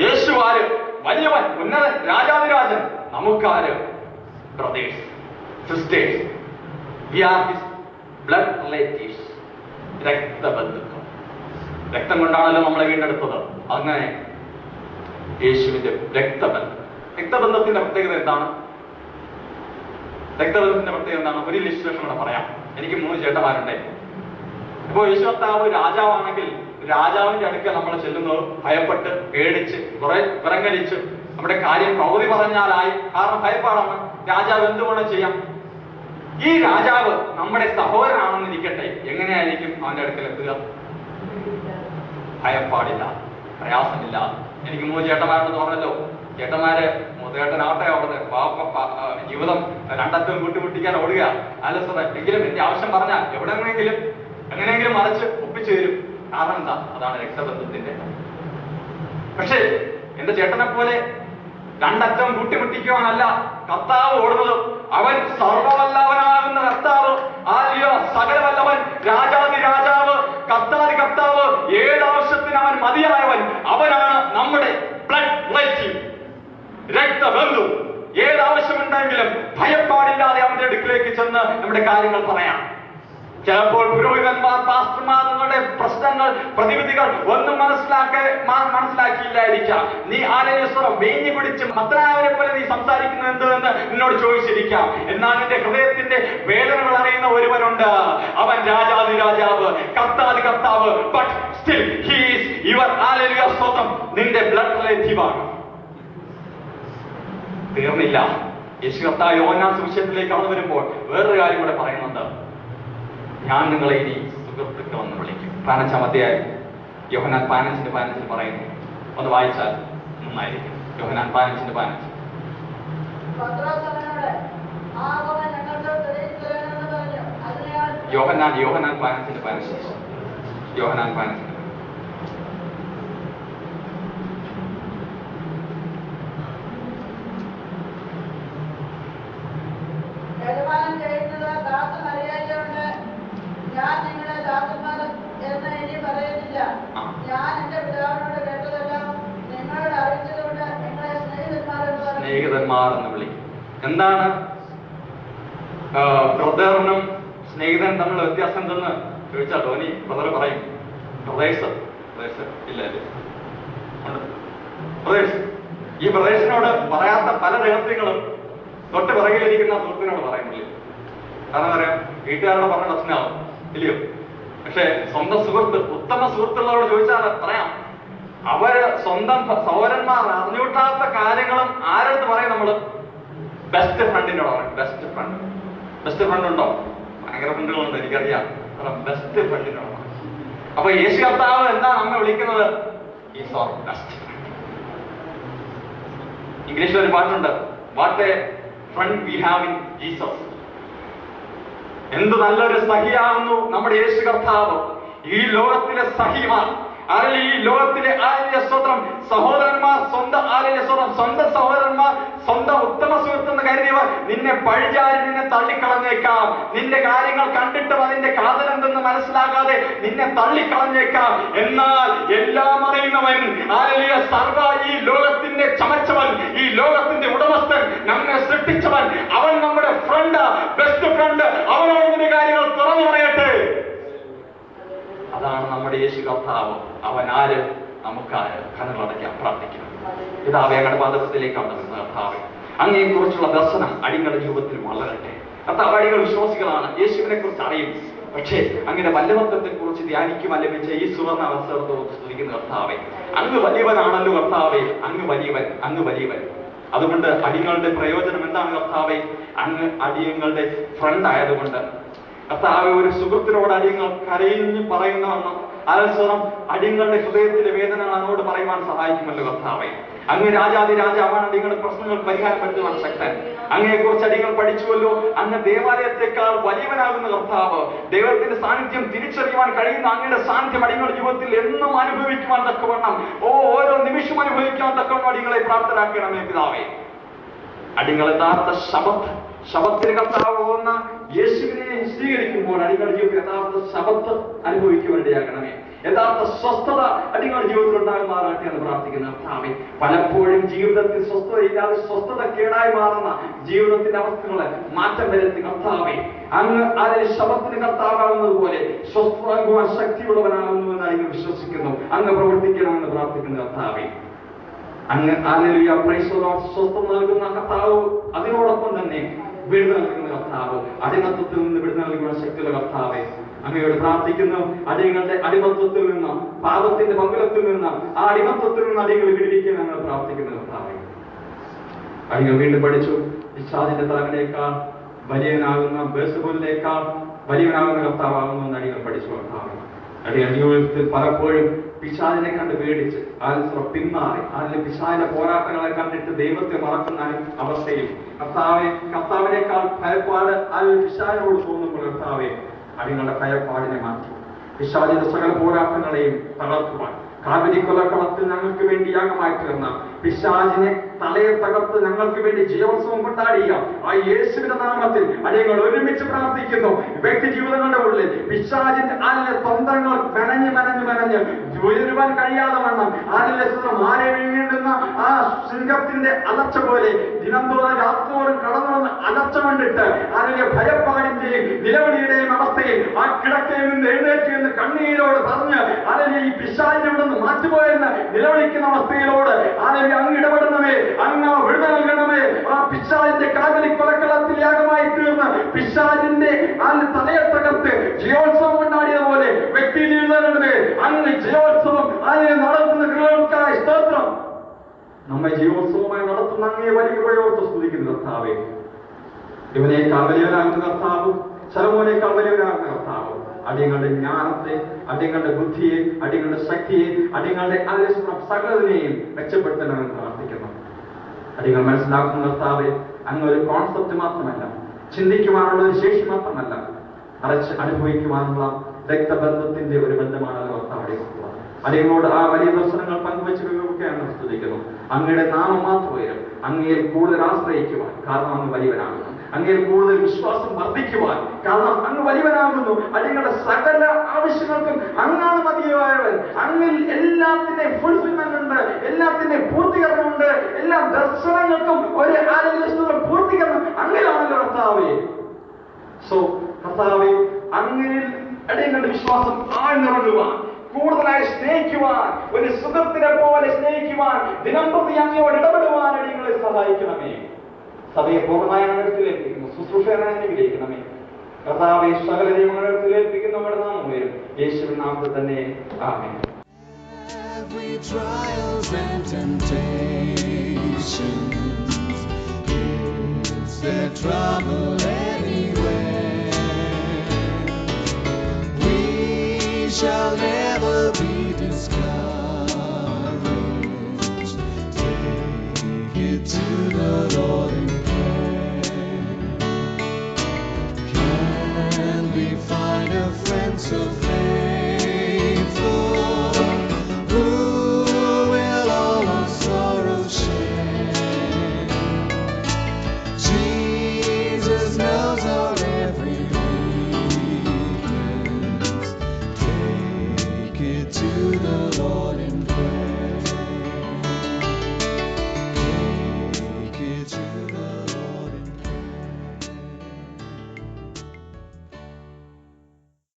യേശു ആര്? വലിയവൻ, ഉന്നതൻ, രാജാതിരാജൻ. നമുക്കാര്? Brothers, sisters. We are his blood relatives. രക്തബന്ധുക്കൾ. രക്തം കൊണ്ടാണല്ലോ നമ്മളെ വീണ്ടെടുത്തത്. അങ്ങനെ യേശുവിന്റെ രക്തബന്ധം. രക്തബന്ധത്തിന്റെ പ്രത്യേകത എന്താണ്? രക്തബന്ധത്തിന്റെ പ്രത്യേകത എന്താണ്? ഒരു ഇല്ലുസ്ട്രേഷൻ കൂടെ പറയാം. എനിക്ക് 3 ചേട്ടന്മാരുണ്ടേ. ഇപ്പോ യേശു കർത്താവ് രാജാവാണെങ്കിൽ രാജാവിന്റെ അടുക്കൽ നമ്മൾ ചെല്ലുന്നത് ഭയപ്പെട്ട്, പേടിച്ച്, കുറെ വിറങ്ങലിച്ച്, നമ്മുടെ കാര്യം പൗതി പറഞ്ഞാലായി. കാരണം ഭയപ്പാടാണ്. രാജാവ് എന്തുവേണം ചെയ്യാം. ഈ രാജാവ് നമ്മുടെ സഹോദരനാണെന്ന് ഇരിക്കട്ടെ, എങ്ങനെയായിരിക്കും അവന്റെ അടുക്കൽ എത്തുക? ഭയപ്പാടില്ല, പ്രയാസമില്ല. എനിക്ക് 3 ചേട്ടന്മാരുണ്ടെന്ന് പറഞ്ഞല്ലോ. ചേട്ടന്മാര് മുതേട്ടനാവട്ടെ, അവിടെ ജീവിതം 2 അറ്റവും കൂട്ടിമുട്ടിക്കാൻ ഓടുക. അല്ല സാർ, എങ്കിലും എന്റെ ആവശ്യം പറഞ്ഞാൽ എങ്ങനെയെങ്കിലും മറിച്ച് ഒപ്പിച്ചു തരും. കാരണം എന്താ? അതാണ് രക്തബന്ധത്തിന്റെ. പക്ഷേ എന്റെ ചേട്ടനെ പോലെ 2 അറ്റവും കൂട്ടിമുട്ടിക്കുവാനല്ല കർത്താവ് ഓടുന്നത്. അവൻ സർവവല്ലവനാകുന്ന കർത്താവ്, ആര്യ സകലവല്ലവൻ, രാജാതി രാജാവ്, കർത്താതി കർത്താവ്, ഏതാവശ്യത്തിന് അവൻ മതിയായവൻ. അവനാണ് നമ്മുടെ ബ്ലഡ് റിലേറ്റീവ്, രക്തബന്ധു. ഏതാവശ്യമുണ്ടെങ്കിലും ഭയപ്പാടില്ലാതെ അവന്റെ അടുക്കിലേക്ക് ചെന്ന് നമ്മുടെ കാര്യങ്ങൾ പറയാം. ചിലപ്പോൾ പുരോഹിതന്മാർ, പാസ്റ്റർമാർ നിങ്ങളുടെ പ്രശ്നങ്ങൾ, പ്രതിവിധികൾ ഒന്നും മനസ്സിലാക്കിയില്ലായിരിക്കാം. നീ ആലയസ്വരം വേഞ്ഞു കുടിച്ച് മത്തനായവരെ പോലെ നീ സംസാരിക്കുന്നത് എന്തെന്ന് നിന്നോട് ചോദിച്ചിരിക്കാം. എന്നാൽ നിന്റെ ഹൃദയത്തിന്റെ വേദനകൾ അറിയുന്ന ഒരുവനുണ്ട്. അവൻ രാജാതി രാജാവ്, കർത്താതി കർത്താവ്. But still he is your hallelujah സ്തോത്രം, നിന്റെ ബ്ലഡ് റിലേറ്റീവ് ആണ്. തീർന്നില്ല. യേശു കർത്താവ് യോഹന്നാൻ സുവിശേഷത്തിലേക്ക് കടന്നു വരുമ്പോൾ വേറൊരു കാര്യം കൂടെ പറയുന്നുണ്ട്. ഞാൻ നിങ്ങളെ ഇനി സുഹൃത്തുക്കളെന്ന് വിളിക്കും. 15-ാം അധ്യായം യോഹന്നാൻ 15:15 പറയുന്നു. ഒന്ന് വായിച്ചാൽ നന്നായിരിക്കും. യോഹന്നാൻ 15:15. യോഹന്നാൻ പാനത്തിന്റെ പരശേഷം യോഹന്നാൻ പാനത്തിന്റെ യജമാനൻ ചെയ്യുന്നത് ദാസൻ അറിയാത്തതുകൊണ്ട് ഞാൻ നിങ്ങളെ ദാസന്മാർ എന്ന് ഇനി പറയുന്നില്ല. ഞാൻ എന്റെ പിതാവിനോട് കേട്ടതെല്ലാം നിങ്ങളോട് അറിയിച്ചതുകൊണ്ട് നിങ്ങളെ സ്നേഹിതന്മാർ എന്ന് വിളിക്കും. എന്താണ് ബ്രദറിനും സ്നേഹിതനും തമ്മിലുള്ള വ്യത്യാസം എന്തെന്ന് ചോദിച്ചാൽ ടോനി ബ്രദർ പറയും ബ്രദേഴ്സ് ഇല്ല ബ്രദേഴ്സ്. ഈ ബ്രദേഴ്സിനോട് പറയാത്ത പല രഹസ്യങ്ങളും തൊട്ട് പിറകിലിരിക്കുന്ന സുഹൃത്തിനോട് പറയുന്നില്ല. കാരണം പറയാം, വീട്ടുകാരോട് പറഞ്ഞ പ്രശ്നമാവും ഇല്ലയോ? പക്ഷെ സ്വന്തം സുഹൃത്ത്, ഉത്തമ സുഹൃത്തുള്ളവരോട് ചോദിച്ചാൽ പറയാം. അവര് സ്വന്തം സഹോദരന്മാർ അറിഞ്ഞൂട്ടാത്ത കാര്യങ്ങളും ആരടുത്ത് പറയും? നമ്മള് ബെസ്റ്റ് ഫ്രണ്ടിനോട് പറയും. ബെസ്റ്റ് ഫ്രണ്ട് ഉണ്ടോ? ഭയങ്കര ഫ്രണ്ടുകളുണ്ട്, എനിക്കറിയാം. ബെസ്റ്റ് ഫ്രണ്ടിനോട് പറയും. അപ്പൊ യേശു കർത്താവ് എന്താ നമ്മെ വിളിക്കുന്നത്? Is our best friend. ഇംഗ്ലീഷിൽ ഒരു പാട്ടുണ്ട്, what a friend we have in Jesus. എന്ത് നല്ലൊരു സഹിയാകുന്നു നമ്മുടെ യേശു കർത്താവ്. ഈ ലോകത്തിലെ സഹിമാൻ, അല്ലെങ്കിൽ ഈ ലോകത്തിലെ ആലയ സ്വന്തം സഹോദരന്മാർ, സ്വന്തം ആലയ സ്വന്തം സഹോദരന്മാർ, സ്വന്തം ഉത്തമ സുഹൃത്തെന്ന് കരുതിയവർ നിന്നെ പഴിചാരി നിന്നെ തള്ളിക്കളഞ്ഞേക്കാം. നിന്റെ കാര്യങ്ങൾ കണ്ടിട്ടും അതിന്റെ കാതലെന്തെന്ന് മനസ്സിലാകാതെ നിന്നെ തള്ളിക്കളഞ്ഞേക്കാം. എന്നാൽ എല്ലാം അറിയുന്നവൻ, ആലയ സർവ ഈ ലോകത്തിന്റെ ചമച്ചവൻ, ഈ ലോകത്തിന്റെ ഉടമസ്ഥൻ, നമ്മെ സൃഷ്ടിച്ചവൻ, അവൻ നമ്മുടെ ഫ്രണ്ട്, ബെസ്റ്റ് ഫ്രണ്ട്. അവനോട് നിന്റെ കാര്യങ്ങൾ തുറന്നു പറയട്ടെ. അതാണ് നമ്മുടെ യേശു കർത്താവ്. അവൻ ആര്? നമുക്കാര്? കണ്ണുകളടയ്ക്കാൻ പ്രാർത്ഥിക്കണം. പിതാവേ, അങ്ങയുടെ പാദത്തിലേക്കാണ് കർത്താവേ, അങ്ങയെക്കുറിച്ചുള്ള ദർശനം അടിങ്ങളുടെ ജീവിതത്തിൽ വളരട്ടെ. കർത്താവ്, അടികൾ വിശ്വാസികളാണ്, യേശുവിനെ കുറിച്ച് അറിയും. പക്ഷേ അങ്ങനെ വല്ലഭത്വത്തെ കുറിച്ച് ധ്യാനിക്കും അല്ലെങ്കിൽ ഈ സുവർണ അവസരത്തോട് സ്തുതിക്കുന്ന കർത്താവേ, അങ്ങ് വലിയവനാണല്ലോ കർത്താവേ. അങ്ങ് വലിയവൻ. അതുകൊണ്ട് അടികളുടെ പ്രയോജനം എന്താണ് കർത്താവേ? അങ്ങ് അടിയങ്ങളുടെ ഫ്രണ്ട് ആയതുകൊണ്ട് കർത്താവെ, ഒരു സുഹൃത്തിനോട് അടിയങ്ങൾ കരയിഞ്ഞ് പറയുന്നവണ്ണം അൽസ്വരം അടിയങ്ങളുടെ ഹൃദയത്തിലെ വേദനകൾ അങ്ങോട്ട് പറയുവാൻ സഹായിക്കുമല്ലോ കർത്താവെ. അങ്ങ് രാജാവാണ്, അടിയങ്ങളുടെ പ്രശ്നങ്ങൾ പരിഹാരപ്പെടുത്തുവാൻ ശക്തൻ. അങ്ങയെക്കുറിച്ച് അടിയങ്ങൾ പഠിച്ചുവല്ലോ. അങ്ങ് ദേവാലയത്തെക്കാൾ വലിയവനാകുന്ന കർത്താവ്. ദൈവത്തിന്റെ സാന്നിധ്യം തിരിച്ചറിയുവാൻ കഴിയുന്ന അങ്ങയുടെ സാന്നിധ്യം അടിയങ്ങളുടെ ജീവിതത്തിൽ എന്നും അനുഭവിക്കുവാൻ തക്കവണ്ണം, ഓരോ നിമിഷം അനുഭവിക്കാൻ തക്കവണ്ണം അടിയങ്ങളെ പ്രാപ്തരാക്കണമേ പിതാവേ. അടിയങ്ങൾ യഥാർത്ഥ ശബത്തിന് കർത്താവ് പോകുന്ന യേശുവിനെ സ്വീകരിക്കുമ്പോൾ അടിങ്ങളുടെ ജീവിതത്തിൽ യഥാർത്ഥ ശബത്ത് അനുഭവിക്കുവാനിടയാക്കണമേ. യഥാർത്ഥ സ്വസ്ഥത അടിങ്ങളുടെ ജീവിതത്തിൽ ഉണ്ടാകുമാറാട്ടെ എന്ന് പ്രാർത്ഥിക്കുന്ന കർത്താവേ. പലപ്പോഴും ജീവിതത്തിൽ സ്വസ്ഥതയില്ലാതെ സ്വസ്ഥത കേടായി മാറുന്ന ജീവിതത്തിന്റെ അവസ്ഥകളെ മാറ്റം വരുത്തി കർത്താവേ, അങ്ങ് അതിന് ശബത്തിന് കർത്താവാകുന്നത് പോലെ സ്വസ്ഥമാകുവാൻ ശക്തിയുള്ളവനാകുന്നുവെന്ന് അടികൾ വിശ്വസിക്കുന്നു. അങ്ങ് പ്രവർത്തിക്കണമെന്ന് പ്രാർത്ഥിക്കുന്ന കർത്താവേ. അങ്ങ് ഹല്ലേലൂയ പ്രൈസ് ദി ലോർഡ് സ്വസ്ഥം നൽകുന്ന കർത്താവ്, അതിനോടൊപ്പം തന്നെ വിടുതൽ നൽകുന്ന കർത്താവ്, അടിമത്വത്തിൽ നിന്ന് വിടുതൽ നൽകുന്ന ശക്തിയുള്ള കർത്താവെ, അങ്ങയോട് പ്രാർത്ഥിക്കുന്നു. അടിയങ്ങളുടെ അടിമത്വത്തിൽ നിന്ന്, പാപത്തിന്റെ പങ്കുലത്തിൽ നിന്ന്, ആ അടിമത്വത്തിൽ നിന്ന് അടികൾ വിടുവിക്കാൻ ഞങ്ങൾ പ്രാർത്ഥിക്കുന്ന കർത്താവെ. അടികൾ വീണ്ടും പഠിച്ചു, പിശാചിന്റെ തലവനേക്കാൾ വലിയവനാകുന്ന ബേൽസെബൂലിനേക്കാൾ വലിയവനാകുന്ന കർത്താവാകുന്നു അടികൾ പഠിച്ചു കർത്താവെ. അടികൾ ജീവിതത്തിൽ പലപ്പോഴും പിശാചിനെ കണ്ട് പേടിച്ച് പിന്മാറി, അതിൽ പിശാചിന്റെ പോരാട്ടങ്ങളെ കണ്ടിട്ട് ദൈവത്തെ മറക്കുന്ന അവസ്ഥയിൽ കർത്താവിനേക്കാൾ ഭയപ്പാട് അതിൽ പിശാചിനോട് തോന്നുമ്പോൾ കർത്താവെ, അടിങ്ങളുടെ ഭയപ്പാടിനെ മാറ്റി പിശാചിന്റെ സകല പോരാട്ടങ്ങളെയും തകർക്കുവാൻ കാവിരി കൊലക്കളത്തിൽ ഞങ്ങൾക്ക് വേണ്ടി യാഗമായി തീർന്ന പിശാചിനെ തലയെ തകർത്ത് ഞങ്ങൾക്ക് വേണ്ടി ജീവോത്സവം കൊണ്ടാടിയ ആ യേശുവിന്റെ നാമത്തിൽ അടിയങ്ങൾ ഒരുമിച്ച് പ്രാർത്ഥിക്കുന്നു. വ്യക്തി ജീവിതങ്ങളുടെ ഉള്ളിൽ പിശാചിന്റെ അതിലെ തന്ത്രങ്ങൾ മെനഞ്ഞ് ഉയരുവാൻ കഴിയാതെ വണ്ണം അതിലെ മാരെ വീഴുന്ന ആ സിംഹത്തിന്റെ അലർച്ച പോലെ ദിനംതോറും രാത്രിയോറും കടന്നു വന്ന് അലർച്ച കൊണ്ടിട്ട് അതിലെ ഭയപ്പാടിന്റെയും നിലവിളിയുടെയും അവസ്ഥയിൽ ആ കിടക്കയിൽ നിന്ന് എഴുന്നേറ്റ് എന്ന് കണ്ണീരോട് പറഞ്ഞ് അതിലെ ഈ പിശാചിനെ ഇവിടെ നിന്ന് മാറ്റുപോയെന്ന് നിലവിളിക്കുന്ന അവസ്ഥയിലോട് അതിൽ അങ്ങ് ഇടപെടണമേ, അങ്ങ് വിടുതൽ നൽകണമേ. ആ പിശാചിന്റെ കാവലി കൊലക്കളത്തിൽ യാഗമായി തീർന്ന് പിശാചിന്റെ അതിന് തലയെ തകർത്ത് ജയോത്സവം കൊണ്ടാടിയതുപോലെ വ്യക്തി ജീവിതങ്ങളുടെ അങ്ങ് ജയോത്സവം അതിനെ നടത്തുന്ന കൃപകൾക്കായി സ്തോത്രം. നമ്മെ ജീവോത്സവമായി നടത്തുന്ന അങ്ങേ വലിയ കൃപയോർത്ത് സ്തുതിക്കുന്ന കർത്താവേ, ഇവനേക്കാൾ വലിയവനാകുന്ന കർത്താവ്, ശലോമോനേക്കാൾ വലിയവനാകുന്ന കർത്താവ്, അടിയങ്ങളുടെ ജ്ഞാനത്തെ, അടിയങ്ങളുടെ ബുദ്ധിയെ, അടിയങ്ങളുടെ ശക്തിയെ, അടിയങ്ങളുടെ സകലതിനെയും മെച്ചപ്പെടുത്തണമെന്ന് പ്രാർത്ഥിക്കുന്നു. അടിയങ്ങൾ മനസ്സിലാക്കുന്ന കർത്താവെ, അങ്ങ് ഒരു കോൺസെപ്റ്റ് മാത്രമല്ല, ചിന്തിക്കുവാനുള്ള ഒരു ശേഷി മാത്രമല്ല, അനുഭവിക്കുവാനുള്ള രക്തബന്ധത്തിന്റെ ഒരു ബന്ധമാണല്ലോ അവിടെ അടികളോട് ആ വലിയ ദർശനങ്ങൾ പങ്കുവെച്ചൊക്കെയാണ് സ്തുതിക്കുന്നു. അങ്ങയുടെ നാമം മാത്രം ഉയരും. അങ്ങയിൽ കൂടുതൽ ആശ്രയിക്കുവാൻ, കാരണം അങ്ങ് വലിയവനാകുന്നു. അങ്ങയിൽ കൂടുതൽ വിശ്വാസം വർദ്ധിക്കുവാൻ, കാരണം അങ്ങ് വലിയവനാകുന്നു. അടികളുടെ സകല ആവശ്യങ്ങൾക്കും അങ്ങാണ് മതിയായവൻ. അങ്ങിൽ എല്ലാത്തിന്റെ ഫുൾഫിൽമെന്റ് ഉണ്ട്, എല്ലാത്തിന്റെ പൂർത്തീകരണമുണ്ട്. എല്ലാ ദർശനങ്ങൾക്കും ഒരു പൂർത്തീകരണം അങ്ങിലാണല്ലോ കർത്താവേ. സോ കർത്താവേ, അങ്ങിൽ അടികളുടെ വിശ്വാസം ആഴ്ന്നിറങ്ങുവാൻ, കൂടുതലായി സ്നേഹിക്കുവാൻ, ഒരു സുഖത്തിനെ പോലെ സ്നേഹിക്കുവാൻ, ദിനംപ്രതി അങ്ങയോട് ഇടപെടുവാൻ അടിയങ്ങളെ സഹായിക്കണമേ. സഭയെ പൂർണ്ണമായ അനുഗ്രഹിക്കണമേ. ശുശ്രൂഷകനെ അനുഗ്രഹിക്കണമേ. കർത്താവേ, സകല നിയമങ്ങളെ ഏൽപ്പിക്കുന്ന നമ്മുടെ നാമം ഉയരും. യേശുവിൻ നാമത്തിൽ തന്നെ ആമേൻ. Every trials and temptations, it's their trouble anywhere. We shall never be discouraged. Take it to the Lord in prayer. Can we find a friend so faithful, who will all our sorrows share? Jesus knows our every weakness. Take it to the Lord in prayer.